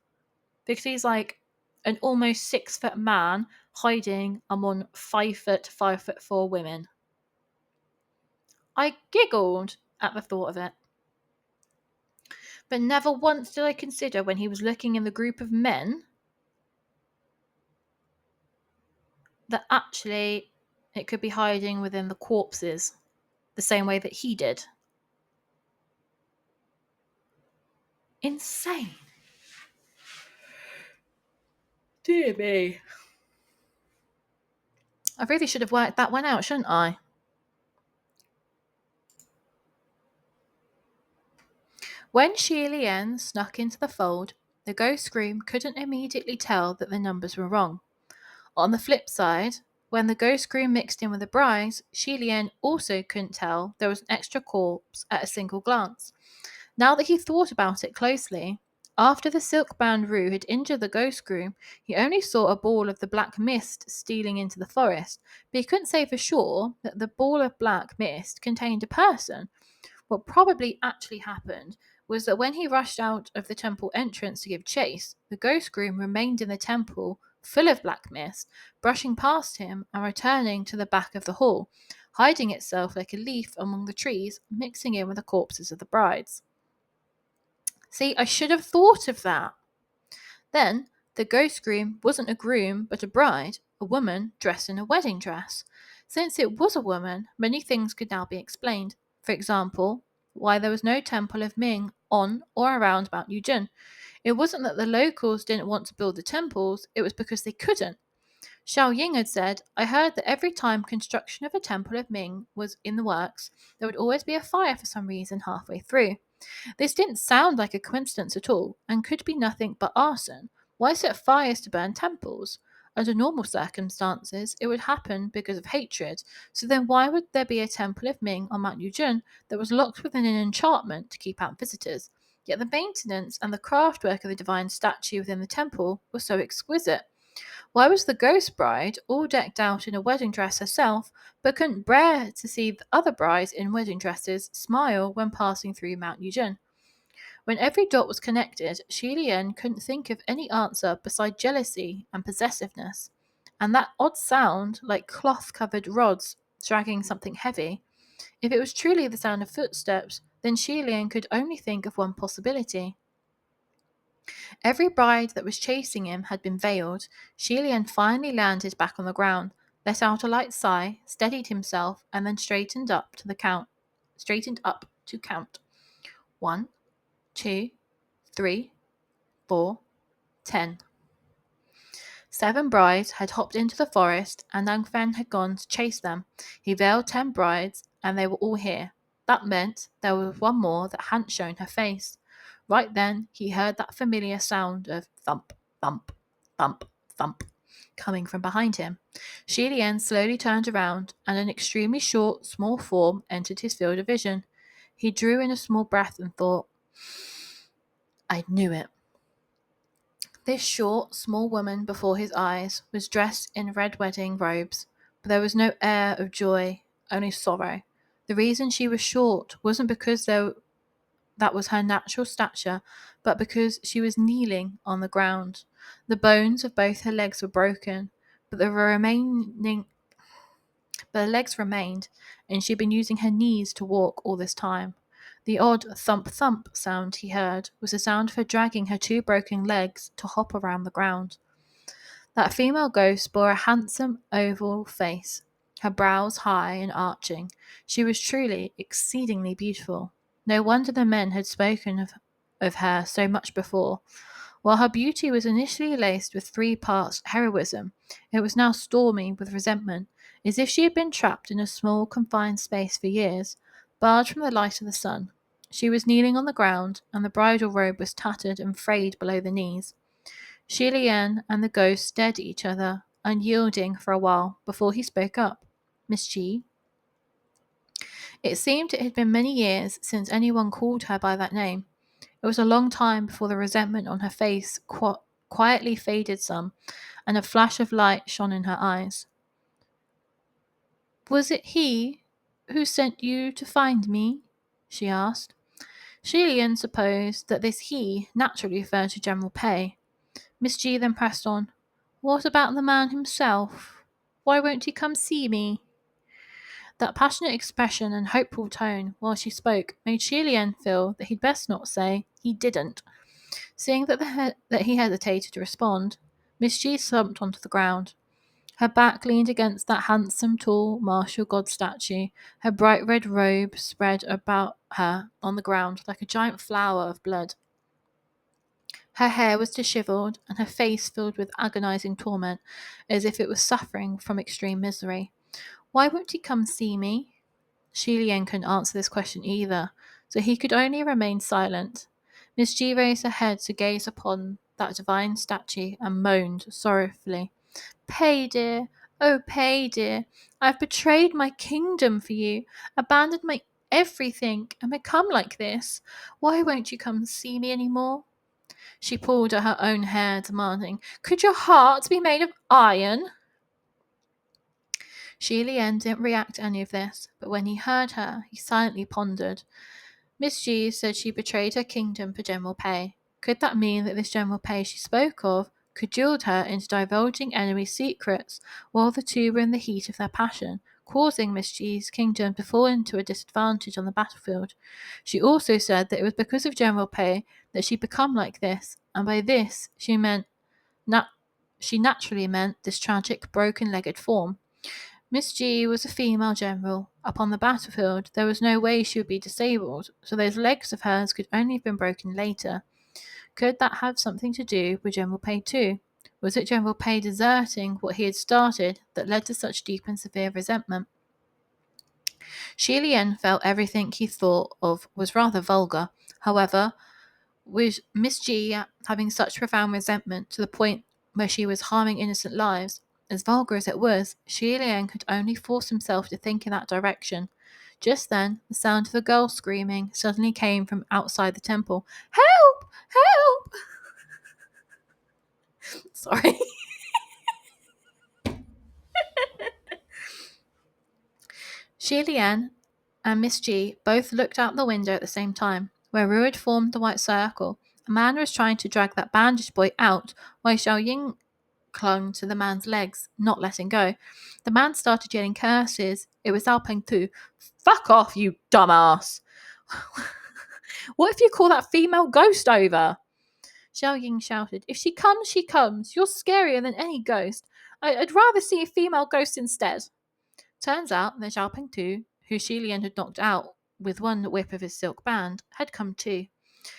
because he's like an almost 6 foot man hiding among 5 foot, 5'4" women. I giggled at the thought of it. But never once did I consider when he was looking in the group of men that actually it could be hiding within the corpses the same way that he did. Insane. Dear me. I really should have worked that one out, shouldn't I? When Shilian snuck into the fold, the ghost groom couldn't immediately tell that the numbers were wrong. On the flip side, when the ghost groom mixed in with the brides, Shilian also couldn't tell there was an extra corpse at a single glance. Now that he thought about it closely, after the silk-bound Rue had injured the ghost groom, he only saw a ball of the black mist stealing into the forest, but he couldn't say for sure that the ball of black mist contained a person. What probably actually happened was that when he rushed out of the temple entrance to give chase, the ghost groom remained in the temple full of black mist, brushing past him and returning to the back of the hall, hiding itself like a leaf among the trees, mixing in with the corpses of the brides. See, I should have thought of that. Then, the ghost groom wasn't a groom, but a bride, a woman dressed in a wedding dress. Since it was a woman, many things could now be explained. For example, why there was no temple of Ming on or around Mount Yujun. It wasn't that the locals didn't want to build the temples, it was because they couldn't. Xiao Ying had said, I heard that every time construction of a temple of Ming was in the works, there would always be a fire for some reason halfway through. This didn't sound like a coincidence at all, and could be nothing but arson. Why set fires to burn temples? Under normal circumstances, it would happen because of hatred, so then why would there be a temple of Ming on Mount Yujun that was locked within an enchantment to keep out visitors? Yet the maintenance and the craftwork of the divine statue within the temple was so exquisite. Why was the ghost bride all decked out in a wedding dress herself, but couldn't bear to see the other brides in wedding dresses smile when passing through Mount Yujun? When every dot was connected, Shi Lian couldn't think of any answer beside jealousy and possessiveness. And that odd sound, like cloth-covered rods dragging something heavy, if it was truly the sound of footsteps, then Shi Lian could only think of one possibility. Every bride that was chasing him had been veiled. Shi Lian finally landed back on the ground, let out a light sigh, steadied himself, and then straightened up to count. 1, 2, 3, 4, 10. 7 brides had hopped into the forest, and Angfen had gone to chase them. He veiled 10 brides, and they were all here. That meant there was one more that hadn't shown her face. Right then, he heard that familiar sound of thump, thump, thump, thump coming from behind him. Shi Lian slowly turned around, and an extremely short, small form entered his field of vision. He drew in a small breath and thought, I knew it. This short, small woman before his eyes was dressed in red wedding robes, but there was no air of joy, only sorrow. The reason she was short wasn't because that was her natural stature, but because she was kneeling on the ground. The bones of both her legs were broken, but the legs remained, and she'd been using her knees to walk all this time. The odd thump-thump sound he heard was the sound of her dragging her 2 broken legs to hop around the ground. That female ghost bore a handsome oval face, her brows high and arching. She was truly exceedingly beautiful. No wonder the men had spoken of her so much before. While her beauty was initially laced with 3 parts heroism, it was now stormy with resentment, as if she had been trapped in a small confined space for years, barred from the light of the sun. She was kneeling on the ground, and the bridal robe was tattered and frayed below the knees. Shi Lian and the ghost stared at each other, unyielding for a while, before he spoke up. Miss Ji? It seemed it had been many years since anyone called her by that name. It was a long time before the resentment on her face quietly faded some, and a flash of light shone in her eyes. Was it he who sent you to find me? She asked. Shi Lian supposed that this he naturally referred to General Pei. Miss G then pressed on. What about the man himself? Why won't he come see me? That passionate expression and hopeful tone while she spoke made Shilian feel that he'd best not say he didn't. Seeing that he hesitated to respond, Miss G slumped onto the ground. Her back leaned against that handsome, tall, martial god statue, her bright red robe spread about her on the ground like a giant flower of blood. Her hair was dishevelled, and her face filled with agonizing torment, as if it was suffering from extreme misery. Why won't he come see me? Shilian couldn't answer this question either, so he could only remain silent. Miss G raised her head to gaze upon that divine statue and moaned sorrowfully. Pay, dear, oh, Pay, dear, I've betrayed my kingdom for you, abandoned my everything, and become like this. Why won't you come see me any more? She pulled at her own hair, demanding, Could your heart be made of iron? Shilian didn't react to any of this, but when he heard her, he silently pondered. Miss G said she betrayed her kingdom for General Pay. Could that mean that this General Pay she spoke of cajoled her into divulging enemy secrets while the two were in the heat of their passion, causing Miss G's kingdom to fall into a disadvantage on the battlefield? She also said that it was because of General Pay that she'd become like this, and by this she naturally meant this tragic broken-legged form. Miss G was a female general. Upon the battlefield, there was no way she would be disabled, so those legs of hers could only have been broken later. Could that have something to do with General Pay too? Was it General Pay deserting what he had started that led to such deep and severe resentment? Shilian felt everything he thought of was rather vulgar. However, with Miss G having such profound resentment to the point where she was harming innocent lives, as vulgar as it was, Shilian could only force himself to think in that direction. Just then, the sound of a girl screaming suddenly came from outside the temple. Help! Help! Sorry. Shilian and Miss G both looked out the window at the same time. Where Ru had formed the white circle, a man was trying to drag that bandaged boy out while Xiao Ying clung to the man's legs, not letting go. The man started yelling curses. It was Zhao Peng Tu. Fuck off, you dumbass! What if you call that female ghost over? Xiao Ying shouted. If she comes, she comes. You're scarier than any ghost. I'd rather see a female ghost instead. Turns out that Zhao Peng Tu, who Shilian had knocked out with one whip of his silk band, had come too.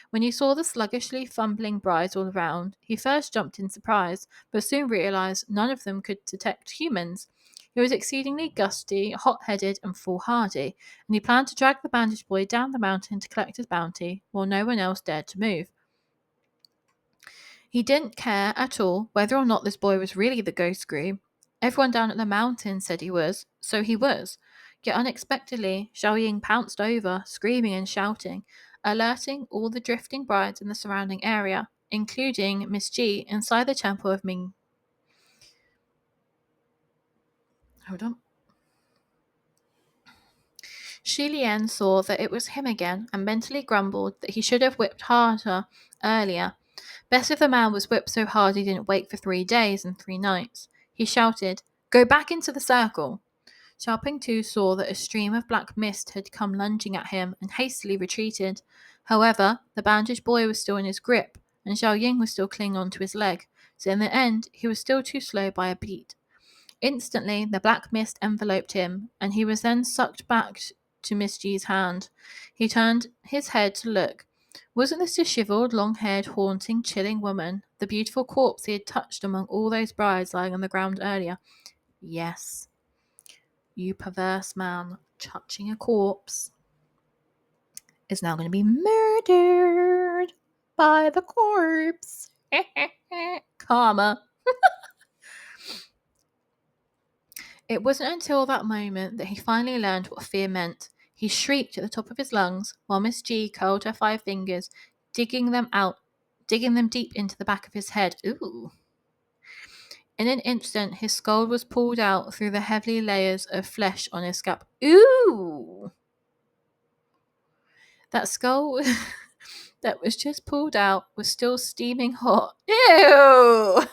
When he saw the sluggishly fumbling brides all around, he first jumped in surprise, but soon realized none of them could detect humans. He was exceedingly gusty, hot-headed, and foolhardy, and he planned to drag the bandaged boy down the mountain to collect his bounty, while no one else dared to move. He didn't care at all whether or not this boy was really the ghost groom. Everyone down at the mountain said he was, so he was. Yet unexpectedly, Xiao Ying pounced over, screaming and shouting, alerting all the drifting brides in the surrounding area, including Miss G inside the temple of Ming. Hold on. Shilian saw that it was him again and mentally grumbled that he should have whipped harder earlier. Best if the man was whipped so hard he didn't wake for 3 days and 3 nights. He shouted, Go back into the circle! Xiao Ping Tu saw that a stream of black mist had come lunging at him and hastily retreated. However, the bandaged boy was still in his grip, and Xiao Ying was still clinging onto his leg, so in the end he was still too slow by a beat. Instantly, the black mist enveloped him, and he was then sucked back to Miss G's hand. He turned his head to look. Wasn't this dishevelled, long-haired, haunting, chilling woman the beautiful corpse he had touched among all those brides lying on the ground earlier? Yes. You perverse man, touching a corpse, is now going to be murdered by the corpse. Karma. It wasn't until that moment that he finally learned what fear meant. He shrieked at the top of his lungs while Miss G curled her 5 fingers, digging them deep into the back of his head. Ooh. In an instant, his skull was pulled out through the heavy layers of flesh on his scalp. Ooh! That skull that was just pulled out was still steaming hot. Ew!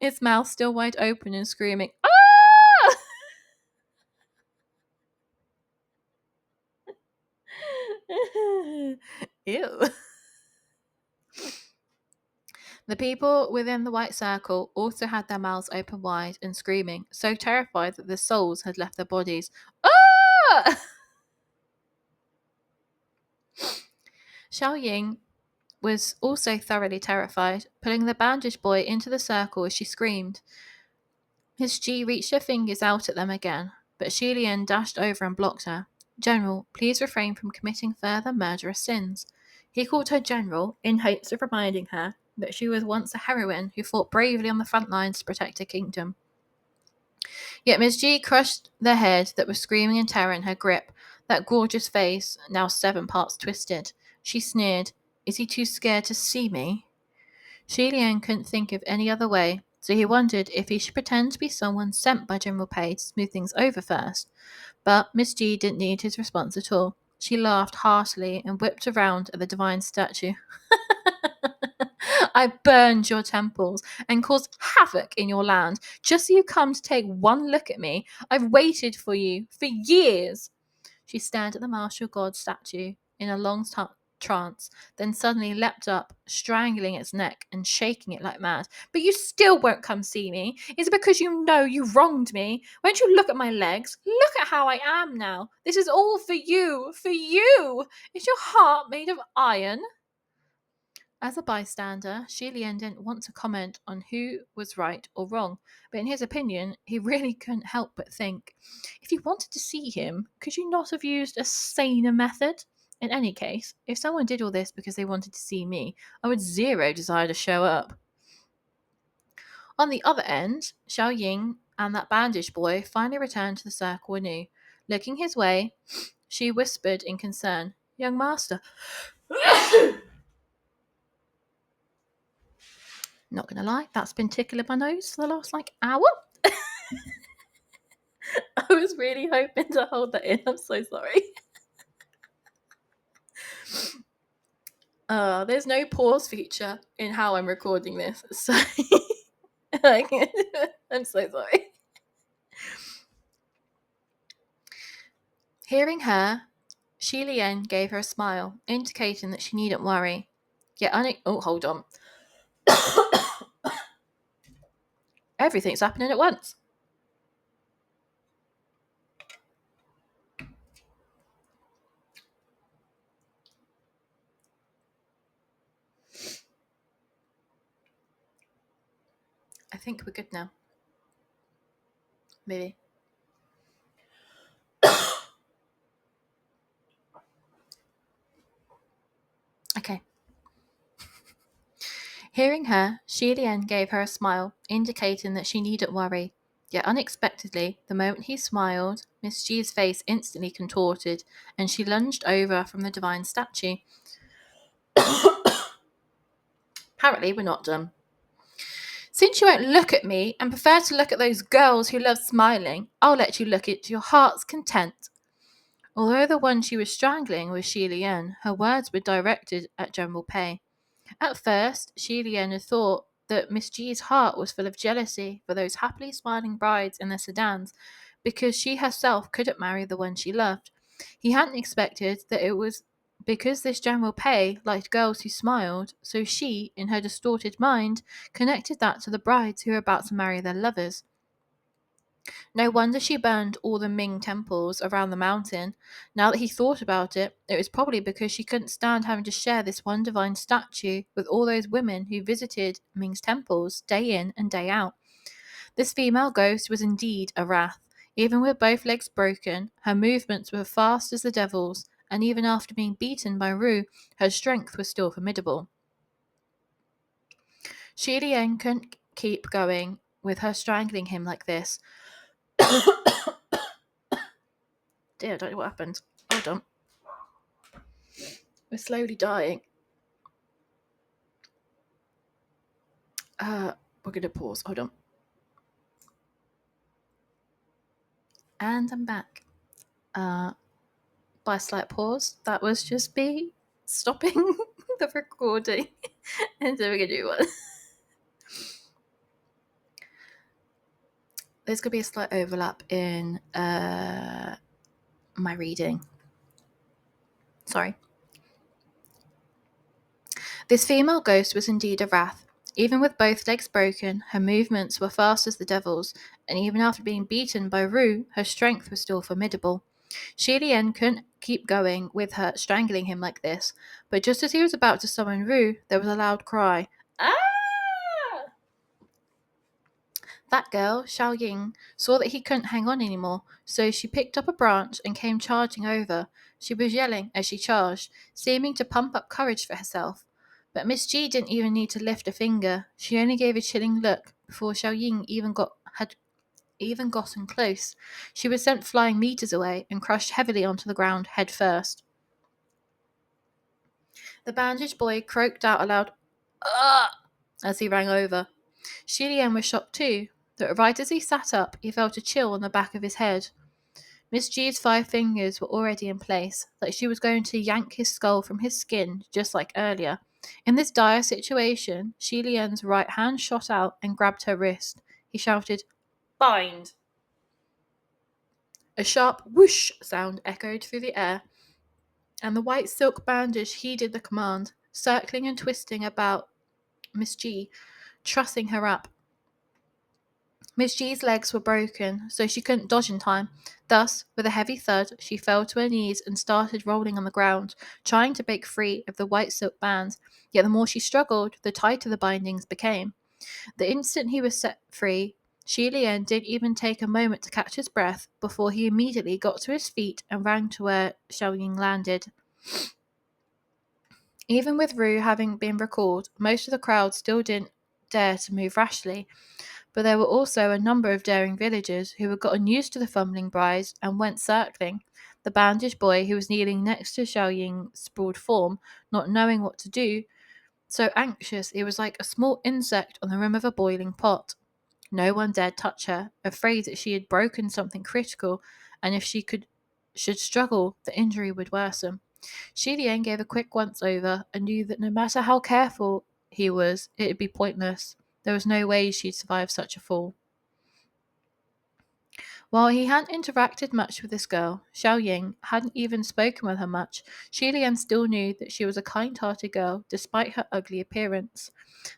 Its mouth still wide open and screaming, ah! Ew. The people within the white circle also had their mouths open wide and screaming, so terrified that their souls had left their bodies. Ah! Xiao Ying was also thoroughly terrified, pulling the bandaged boy into the circle as she screamed. Miss G reached her fingers out at them again, but Xi Lian dashed over and blocked her. General, please refrain from committing further murderous sins. He called her General in hopes of reminding her that she was once a heroine who fought bravely on the front lines to protect her kingdom. Yet Miss G crushed the head that was screaming in terror in her grip, that gorgeous face, now 7 parts twisted. She sneered, Is he too scared to see me? Xi Lian couldn't think of any other way, so he wondered if he should pretend to be someone sent by General Pei to smooth things over first. But Miss G didn't need his response at all. She laughed heartily and whipped around at the divine statue. I burned your temples and caused havoc in your land just so you come to take one look at me. I've waited for you for years. She stared at the martial god statue in a long trance, then suddenly leapt up, strangling its neck and shaking it like mad. But you still won't come see me. Is it because you know you wronged me? Won't you look at my legs? Look at how I am now. This is all for you. For you. Is your heart made of iron? As a bystander, Xi Lian didn't want to comment on who was right or wrong, but in his opinion, he really couldn't help but think, if you wanted to see him, could you not have used a saner method? In any case, if someone did all this because they wanted to see me, I would zero desire to show up. On the other end, Xiao Ying and that bandaged boy finally returned to the circle anew. Looking his way, she whispered in concern, Young master. Not gonna lie, that's been tickling my nose for the last hour. I was really hoping to hold that in. I'm so sorry. There's no pause feature in how I'm recording this, so I'm so sorry. Hearing her, Xi Lian gave her a smile, indicating that she needn't worry. Yet hold on. Everything's happening at once. I think we're good now. Maybe. Okay. Hearing her, Xi Lian gave her a smile, indicating that she needn't worry. Yet unexpectedly, the moment he smiled, Miss G's face instantly contorted, and she lunged over from the divine statue. Apparently, we're not done. Since you won't look at me and prefer to look at those girls who love smiling, I'll let you look at your heart's content. Although the one she was strangling was Xi Lian, her words were directed at General Pei. At first, Xi Lian had thought that Miss G's heart was full of jealousy for those happily smiling brides in their sedans, because she herself couldn't marry the one she loved. He hadn't expected that it was because this General Pei liked girls who smiled, so she, in her distorted mind, connected that to the brides who were about to marry their lovers. No wonder she burned all the Ming temples around the mountain. Now that he thought about it, it was probably because she couldn't stand having to share this one divine statue with all those women who visited Ming's temples day in and day out. This female ghost was indeed a wrath. Even with both legs broken, her movements were fast as the devil's, and even after being beaten by Ru, her strength was still formidable. Xi Lian couldn't keep going with her strangling him like this. Dear, I don't know what happened. Hold on. We're slowly dying. We're going to pause. Hold on. And I'm back. By a slight pause, that was just me stopping the recording and doing a new one. There's going to be a slight overlap in my reading. Sorry. This female ghost was indeed a wrath. Even with both legs broken, her movements were fast as the devil's, and even after being beaten by Rue, her strength was still formidable. Shi Lian couldn't keep going with her strangling him like this, but just as he was about to summon Rue, there was a loud cry. Ah! That girl, Xiao Ying, saw that he couldn't hang on anymore, so she picked up a branch and came charging over. She was yelling as she charged, seeming to pump up courage for herself. But Miss G didn't even need to lift a finger. She only gave a chilling look before Xiao Ying had even gotten close. She was sent flying meters away and crushed heavily onto the ground head first. The bandaged boy croaked out aloud, "Ugh!" as he rang over. Shi Lian was shocked too, but right as he sat up, he felt a chill on the back of his head. Miss G's 5 fingers were already in place, like she was going to yank his skull from his skin, just like earlier. In this dire situation, Shi Lian's right hand shot out and grabbed her wrist. He shouted, "Bind!" A sharp whoosh sound echoed through the air, and the white silk bandage heeded the command, circling and twisting about Miss G, trussing her up. Miss G's legs were broken, so she couldn't dodge in time. Thus, with a heavy thud, she fell to her knees and started rolling on the ground, trying to break free of the white silk band. Yet the more she struggled, the tighter the bindings became. The instant he was set free, Shi Lian didn't even take a moment to catch his breath before he immediately got to his feet and ran to where Xiao Ying landed. Even with Rue having been recalled, most of the crowd still didn't dare to move rashly. But there were also a number of daring villagers who had gotten used to the fumbling bride and went circling. The bandaged boy who was kneeling next to Xiao Ying's sprawled form, not knowing what to do, so anxious it was like a small insect on the rim of a boiling pot. No one dared touch her, afraid that she had broken something critical, and if should struggle, the injury would worsen. Shi Lian gave a quick once over and knew that no matter how careful he was, it would be pointless. There was no way she'd survive such a fall. While he hadn't interacted much with this girl, Xiao Ying hadn't even spoken with her much. Shi Lian still knew that she was a kind-hearted girl, despite her ugly appearance.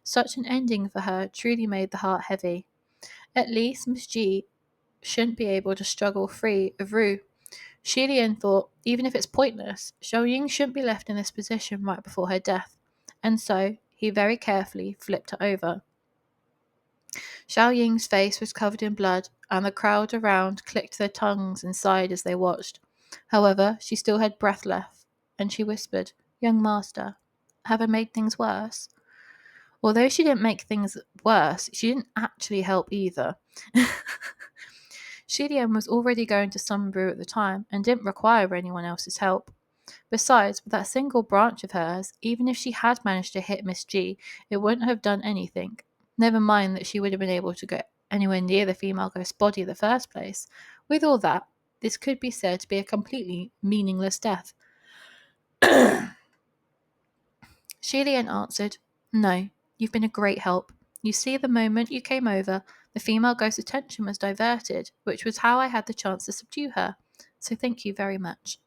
Such an ending for her truly made the heart heavy. At least Miss G shouldn't be able to struggle free of Rue. Shi Lian thought, even if it's pointless, Xiao Ying shouldn't be left in this position right before her death. And so, he very carefully flipped her over. Xiao Ying's face was covered in blood, and the crowd around clicked their tongues and sighed as they watched. However, she still had breath left, and she whispered, "Young master, have I made things worse?" Although she didn't make things worse, she didn't actually help either. Shi Lian was already going to summon Brew at the time and didn't require anyone else's help. Besides, with that single branch of hers, even if she had managed to hit Miss G, it wouldn't have done anything. Never mind that she would have been able to get anywhere near the female ghost's body in the first place. With all that, this could be said to be a completely meaningless death. Shi Lian answered, "No, you've been a great help. You see, the moment you came over, the female ghost's attention was diverted, which was how I had the chance to subdue her. So thank you very much.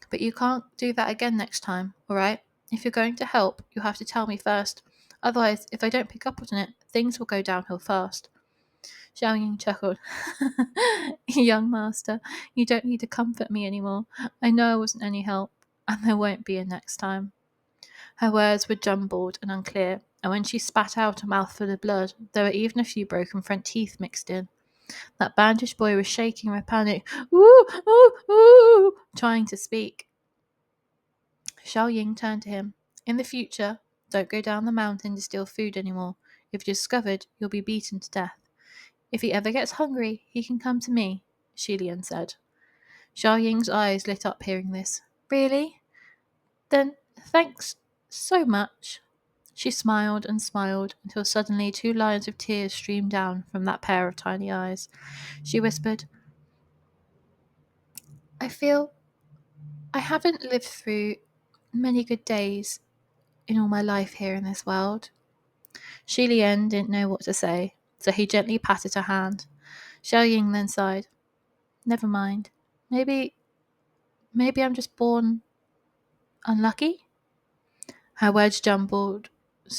But you can't do that again next time, alright? If you're going to help, you'll have to tell me first. Otherwise, if I don't pick up on it, things will go downhill fast." Xiao Ying chuckled. "Young master, you don't need to comfort me anymore. I know I wasn't any help, and there won't be a next time." Her words were jumbled and unclear, and when she spat out a mouthful of blood, there were even a few broken front teeth mixed in. That bandaged boy was shaking with panic, "Ooh, ooh, ooh," trying to speak. Xiao Ying turned to him. "In the future, don't go down the mountain to steal food anymore. If you're discovered, you'll be beaten to death. If he ever gets hungry, he can come to me," Shi Lian said. Xiao Ying's eyes lit up hearing this. "Really? Then thanks so much." She smiled and smiled until suddenly 2 lines of tears streamed down from that pair of tiny eyes. She whispered, "I feel I haven't lived through many good days in all my life here in this world. Shi Lian didn't know what to say, so he gently patted her hand. Xiao Ying then sighed. Never mind. Maybe I'm just born unlucky? Her words jumbled.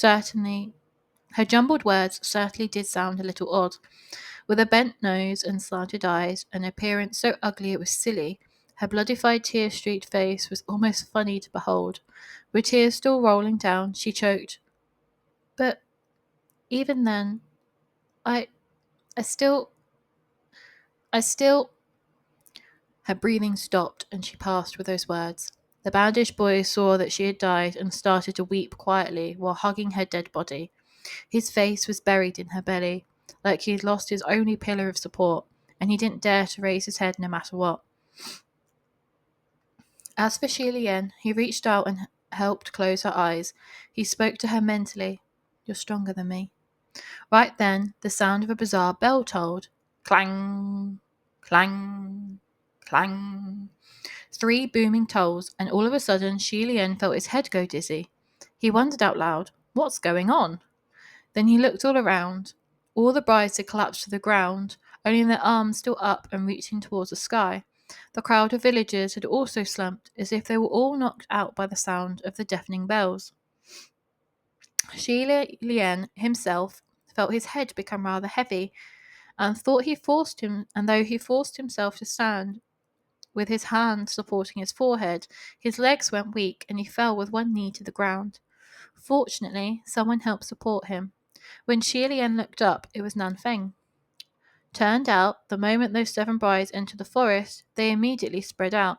Her jumbled words certainly did sound a little odd. With a bent nose and slanted eyes, an appearance so ugly it was silly, her bloodified tear-streaked face was almost funny to behold. With tears still rolling down, she choked. But even then, I I still... Her breathing stopped and she passed with those words. The bandaged boy saw that she had died and started to weep quietly while hugging her dead body. His face was buried in her belly, like he had lost his only pillar of support, and he didn't dare to raise his head no matter what. As for Shi Lian, he reached out and helped close her eyes. He spoke to her mentally. You're stronger than me. Right then, the sound of a bizarre bell tolled. Clang, clang, clang. 3 booming tolls, and all of a sudden Shi Lian felt his head go dizzy. He wondered out loud, what's going on? Then he looked all around. All the brides had collapsed to the ground, only their arms still up and reaching towards the sky. The crowd of villagers had also slumped, as if they were all knocked out by the sound of the deafening bells. Shi Lian himself felt his head become rather heavy, and though he forced himself to stand with his hand supporting his forehead, his legs went weak and he fell with one knee to the ground. Fortunately, someone helped support him. When Shi Lian looked up, it was Nanfeng. Turned out, the moment those 7 brides entered the forest, they immediately spread out.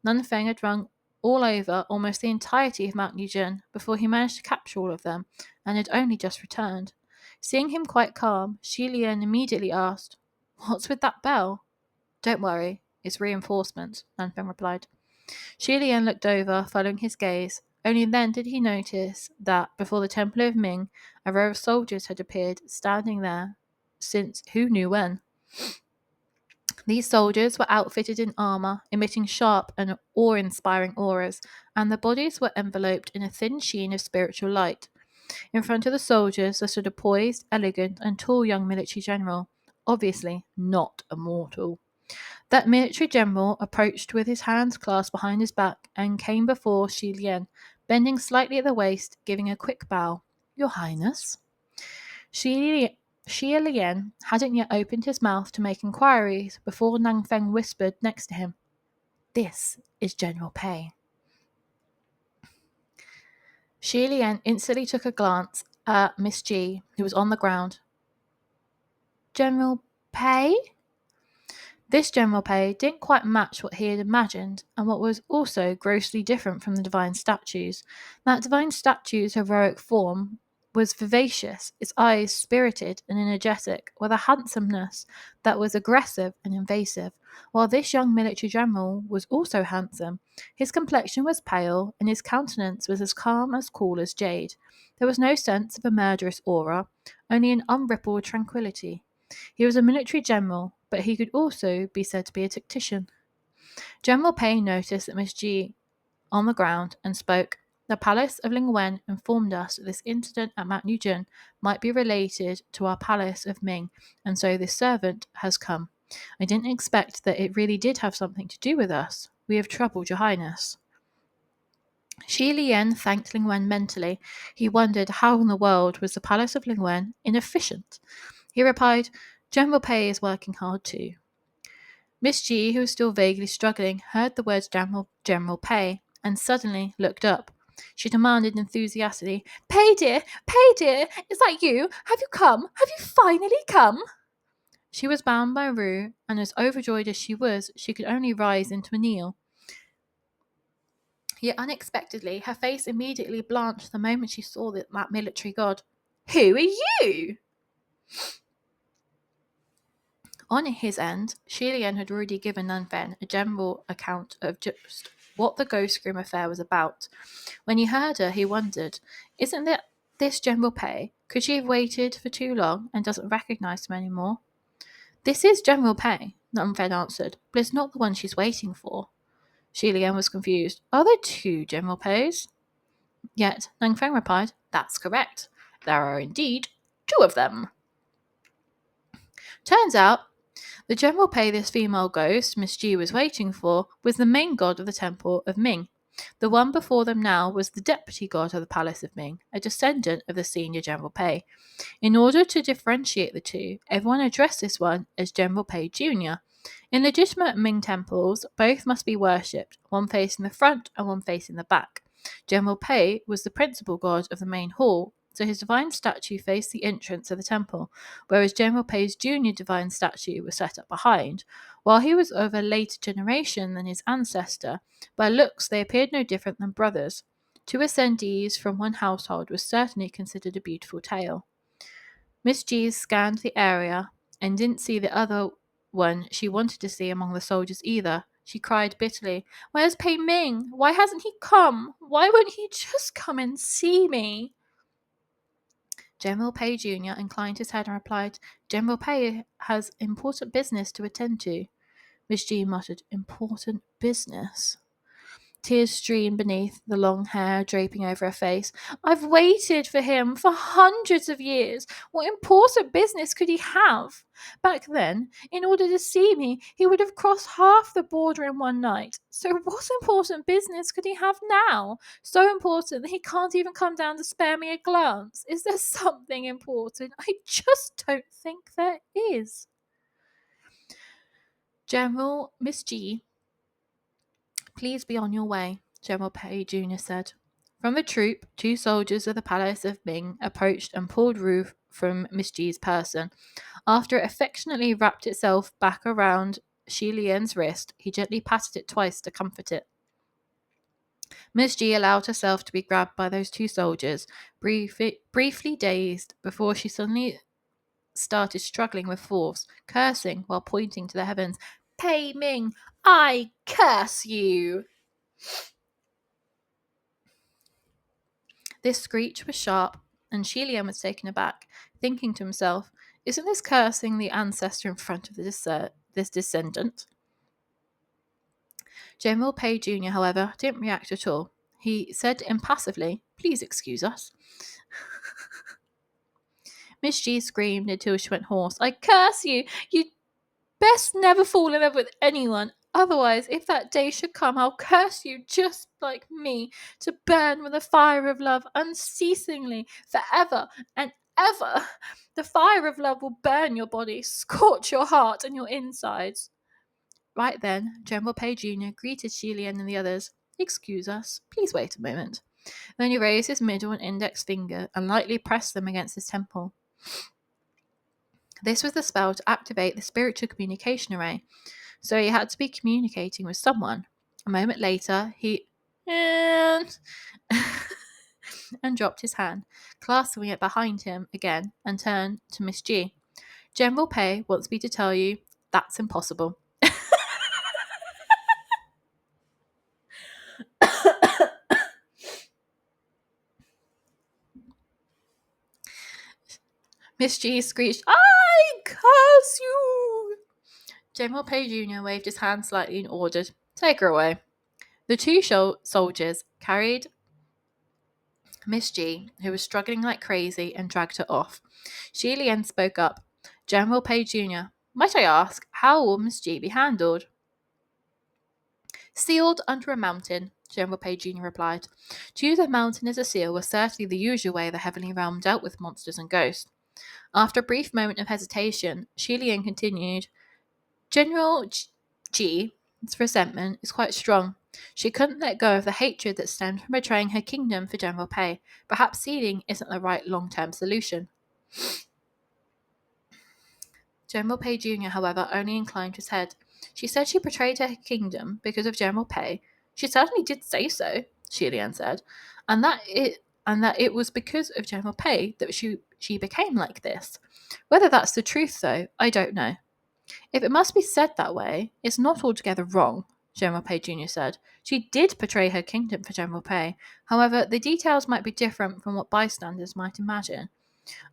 Nanfeng had run all over almost the entirety of Mount Yuzhen before he managed to capture all of them, and had only just returned. Seeing him quite calm, Shi Lian immediately asked, What's with that bell? Don't worry, it's reinforcements, Nanfeng replied. Shi Lian looked over, following his gaze. Only then did he notice that, before the Temple of Ming, a row of soldiers had appeared, standing there since who knew when. These soldiers were outfitted in armour, emitting sharp and awe-inspiring auras, and their bodies were enveloped in a thin sheen of spiritual light. In front of the soldiers there stood a poised, elegant, and tall young military general, obviously not a mortal. That military general approached with his hands clasped behind his back and came before Shi Lian, bending slightly at the waist, giving a quick bow. Your Highness? Shi Lian hadn't yet opened his mouth to make inquiries before Nanfeng whispered next to him, This is General Pei. Shi Lian instantly took a glance at Miss G, who was on the ground. General Pei? This General Pei didn't quite match what he had imagined, and what was also grossly different from the divine statues. That divine statue's heroic form was vivacious, its eyes spirited and energetic, with a handsomeness that was aggressive and invasive, while this young military general was also handsome. His complexion was pale, and his countenance was as calm as cool as jade. There was no sense of a murderous aura, only an unrippled tranquillity. He was a military general, but he could also be said to be a tactician. General Pei noticed that Miss G on the ground and spoke. The palace of Lingwen informed us that this incident at Mount Yuzhen might be related to our palace of Ming, and so this servant has come. I didn't expect that it really did have something to do with us. We have troubled your highness. Shi Lian thanked Lingwen mentally. He wondered how in the world was the palace of Lingwen inefficient. He replied, General Pei is working hard too. Miss G, who was still vaguely struggling, heard the words General Pei and suddenly looked up. She demanded enthusiastically, Pei dear, is that you? Have you come? Have you finally come? She was bound by Rue, and as overjoyed as she was, she could only rise into a kneel. Yet unexpectedly, her face immediately blanched the moment she saw that military god. Who are you? On his end, Shi Lian had already given Nanfeng a general account of just what the Ghost Groom affair was about. When he heard her, he wondered, isn't that this General Pei? Could she have waited for too long and doesn't recognise him anymore? This is General Pei, Nanfeng answered, but it's not the one she's waiting for. Xi Lian was confused. Are there two General Peis? Yet Nang Feng replied, that's correct. There are indeed two of them. Turns out, the General Pei this female ghost Miss Ji was waiting for was the main god of the temple of Ming. The one before them now was the deputy god of the palace of Ming, a descendant of the senior General Pei. In order to differentiate the two, everyone addressed this one as General Pei Jr. In legitimate Ming temples, both must be worshipped, one facing the front and one facing the back. General Pei was the principal god of the main hall, so his divine statue faced the entrance of the temple, whereas General Pei's junior divine statue was set up behind. While he was of a later generation than his ancestor, by looks they appeared no different than brothers. Two ascendees from one household was certainly considered a beautiful tale. Miss G scanned the area and didn't see the other one she wanted to see among the soldiers either. She cried bitterly, "Where's Pei Ming? Why hasn't he come? Why won't he just come and see me?" General Pei Jr. inclined his head and replied, "General Pei has important business to attend to." Miss G muttered, "Important business?" Tears streamed beneath the long hair draping over her face. "I've waited for him for hundreds of years. What important business could he have? Back then, in order to see me, he would have crossed half the border in one night. So what important business could he have now? So important that he can't even come down to spare me a glance. Is there something important? I just don't think there is." General Miss G, "Please be on your way," General Pei Jr. said. From the troop, two soldiers of the palace of Ming approached and pulled Ru from Miss G's person. After it affectionately wrapped itself back around Xi Lian's wrist, he gently patted it twice to comfort it. Miss G allowed herself to be grabbed by those two soldiers, briefly dazed, before she suddenly started struggling with force, cursing while pointing to the heavens. "Pei Ming, I curse you!" This screech was sharp, and Xi Lian was taken aback, thinking to himself, "Isn't this cursing the ancestor in front of this descendant?" General Pei Jr., however, didn't react at all. He said impassively, "Please excuse us." Miss G screamed until she went hoarse. "I curse you! You'd best never fall in love with anyone. Otherwise, if that day should come, I'll curse you just like me, to burn with the fire of love unceasingly, forever and ever. The fire of love will burn your body, scorch your heart and your insides." Right then, General Pei Jr. greeted Xi Lian and the others. "Excuse us, please wait a moment." Then he raised his middle and index finger and lightly pressed them against his temple. This was the spell to activate the spiritual communication array, so he had to be communicating with someone. A moment later, he and dropped his hand, clasping it behind him again, and turned to Miss G. "General Pei wants me to tell you that's impossible." Miss G screeched, "I curse you!" General Pei Jr. waved his hand slightly and ordered, "Take her away." The two soldiers carried Miss G, who was struggling like crazy, and dragged her off. Xi Lian spoke up. "General Pei Jr., might I ask, how will Miss G be handled?" "Sealed under a mountain," General Pei Jr. replied. To use a mountain as a seal was certainly the usual way the heavenly realm dealt with monsters and ghosts. After a brief moment of hesitation, Xi Lian continued, "General G's resentment is quite strong. She couldn't let go of the hatred that stemmed from betraying her kingdom for General Pei. Perhaps sealing isn't the right long-term solution." General Pei Jr., however, only inclined his head. "She said she betrayed her kingdom because of General Pei. She certainly did say so," Xi Lian said, and that it was because of General Pei that she became like this. Whether that's the truth, though, I don't know. If it must be said that way, it's not altogether wrong," General Pei Jr. said. "She did betray her kingdom for General Pei. However, the details might be different from what bystanders might imagine.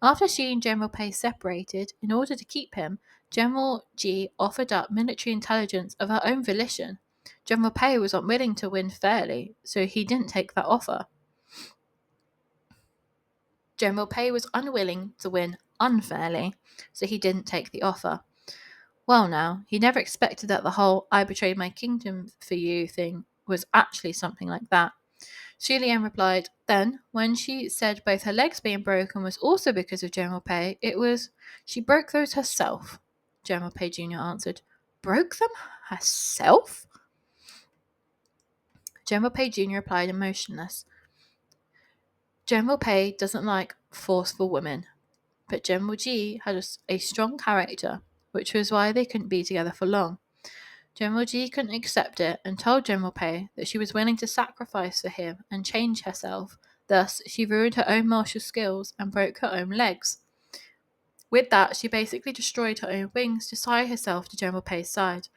After she and General Pei separated, in order to keep him, General G offered up military intelligence of her own volition. General Pei was unwilling to win fairly, so he didn't take that offer. General Pei was unwilling to win unfairly, so he didn't take the offer. Well, now, he never expected that the whole "I betrayed my kingdom for you" thing was actually something like that. Xu Lian replied, then, when she said both her legs being broken was also because of General Pei, it was, she broke those herself. General Pei Jr. answered, broke them herself? General Pei Jr. replied emotionless. General Pei doesn't like forceful women, but General Ji had a strong character, which was why they couldn't be together for long. General Ji couldn't accept it and told General Pei that she was willing to sacrifice for him and change herself. Thus, she ruined her own martial skills and broke her own legs. With that, she basically destroyed her own wings to tie herself to General Pei's side.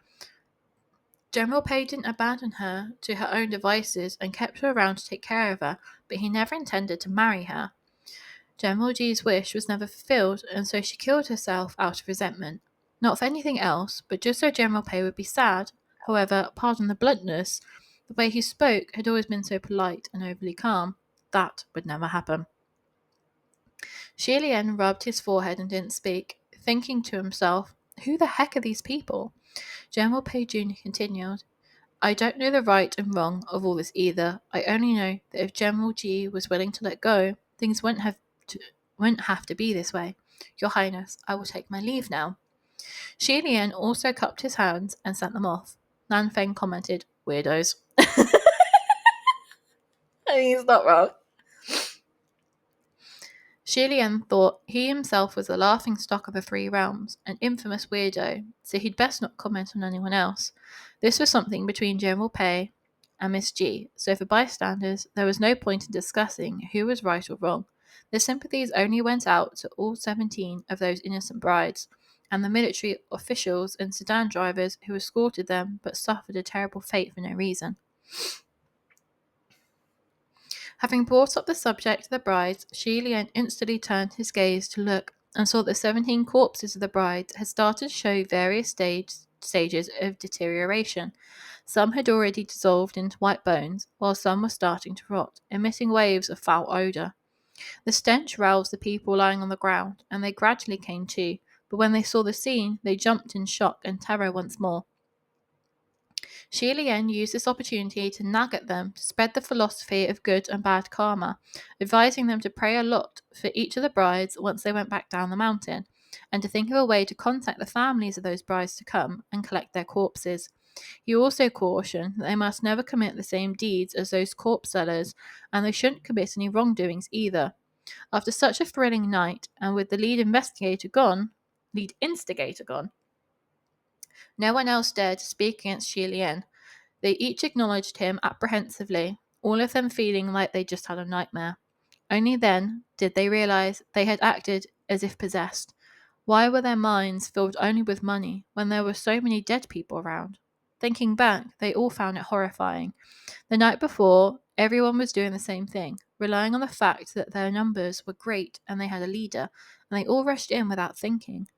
General Pei didn't abandon her to her own devices and kept her around to take care of her, but he never intended to marry her. General Ji's wish was never fulfilled, and so she killed herself out of resentment. Not for anything else, but just so General Pei would be sad. However, pardon the bluntness, the way he spoke had always been so polite and overly calm. That would never happen. Xi Lian rubbed his forehead and didn't speak, thinking to himself, who the heck are these people? General Pei Jr. continued, I don't know the right and wrong of all this either. I only know that if General Ji was willing to let go, things wouldn't have to be this way. Your Highness, I will take my leave now. Xi Lian also cupped his hands and sent them off. Nan Feng commented, weirdos. He's not wrong. Xi Lian thought he himself was the laughing stock of the three realms, an infamous weirdo, so he'd best not comment on anyone else. This was something between General Pei and Miss Ji, so for bystanders, there was no point in discussing who was right or wrong. Their sympathies only went out to all 17 of those innocent brides, and the military officials and sedan drivers who escorted them but suffered a terrible fate for no reason. Having brought up the subject of the brides, Xi Lian instantly turned his gaze to look and saw that 17 corpses of the brides had started to show various stages of deterioration. Some had already dissolved into white bones, while some were starting to rot, emitting waves of foul odour. The stench roused the people lying on the ground, and they gradually came to, but when they saw the scene, they jumped in shock and terror once more. Xi Lian used this opportunity to nag at them to spread the philosophy of good and bad karma, advising them to pray a lot for each of the brides once they went back down the mountain, and to think of a way to contact the families of those brides to come and collect their corpses. He also cautioned that they must never commit the same deeds as those corpse sellers, and they shouldn't commit any wrongdoings either. After such a thrilling night, and with the lead instigator gone, no one else dared to speak against Xi Lian. They each acknowledged him apprehensively, all of them feeling like they just had a nightmare. Only then did they realize they had acted as if possessed. Why were their minds filled only with money when there were so many dead people around? Thinking back, they all found it horrifying. The night before, everyone was doing the same thing, relying on the fact that their numbers were great and they had a leader, and they all rushed in without thinking.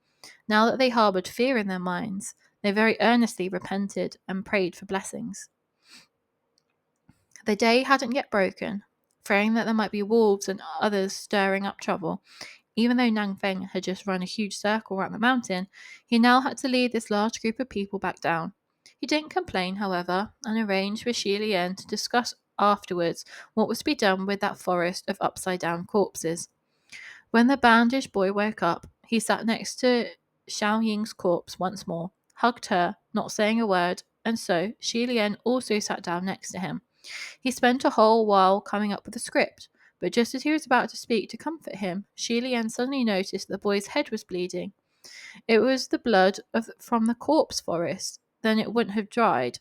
Now that they harbored fear in their minds, they very earnestly repented and prayed for blessings. The day hadn't yet broken, fearing that there might be wolves and others stirring up trouble. Even though Nang Feng had just run a huge circle around the mountain, he now had to lead this large group of people back down. He didn't complain, however, and arranged with Xi Lian to discuss afterwards what was to be done with that forest of upside-down corpses. When the bandaged boy woke up, he sat next to Xiao Ying's corpse once more, hugged her, not saying a word, and so Xi Lian also sat down next to him. He spent a whole while coming up with a script, but just as he was about to speak to comfort him, Xi Lian suddenly noticed that the boy's head was bleeding. It was the blood from the corpse forest, then it wouldn't have dried.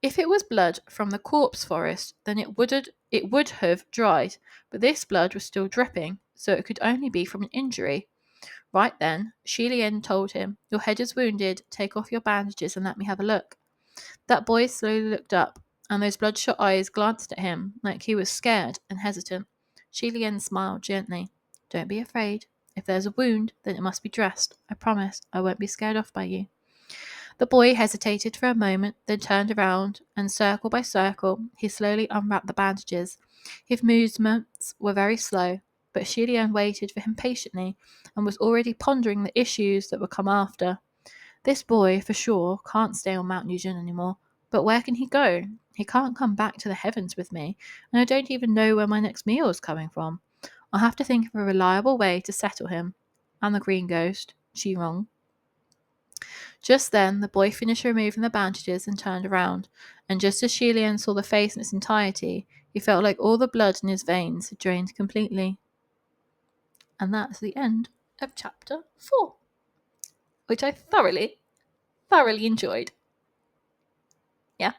If it was blood from the corpse forest, then it would have dried, but this blood was still dripping, so it could only be from an injury. Right then, Xi Lian told him, your head is wounded, take off your bandages and let me have a look. That boy slowly looked up, and those bloodshot eyes glanced at him like he was scared and hesitant. Xi Lian smiled gently. Don't be afraid. If there's a wound, then it must be dressed. I promise I won't be scared off by you. The boy hesitated for a moment, then turned around, and circle by circle, he slowly unwrapped the bandages. His movements were very slow, but Shilian waited for him patiently and was already pondering the issues that would come after. This boy, for sure, can't stay on Mount Nugent anymore, but where can he go? He can't come back to the heavens with me, and I don't even know where my next meal is coming from. I'll have to think of a reliable way to settle him. And the green ghost, Chi-Rong. Just then, the boy finished removing the bandages and turned around, and just as Shilian saw the face in its entirety, he felt like all the blood in his veins had drained completely. And that's the end of chapter 4, which I thoroughly enjoyed. Yeah.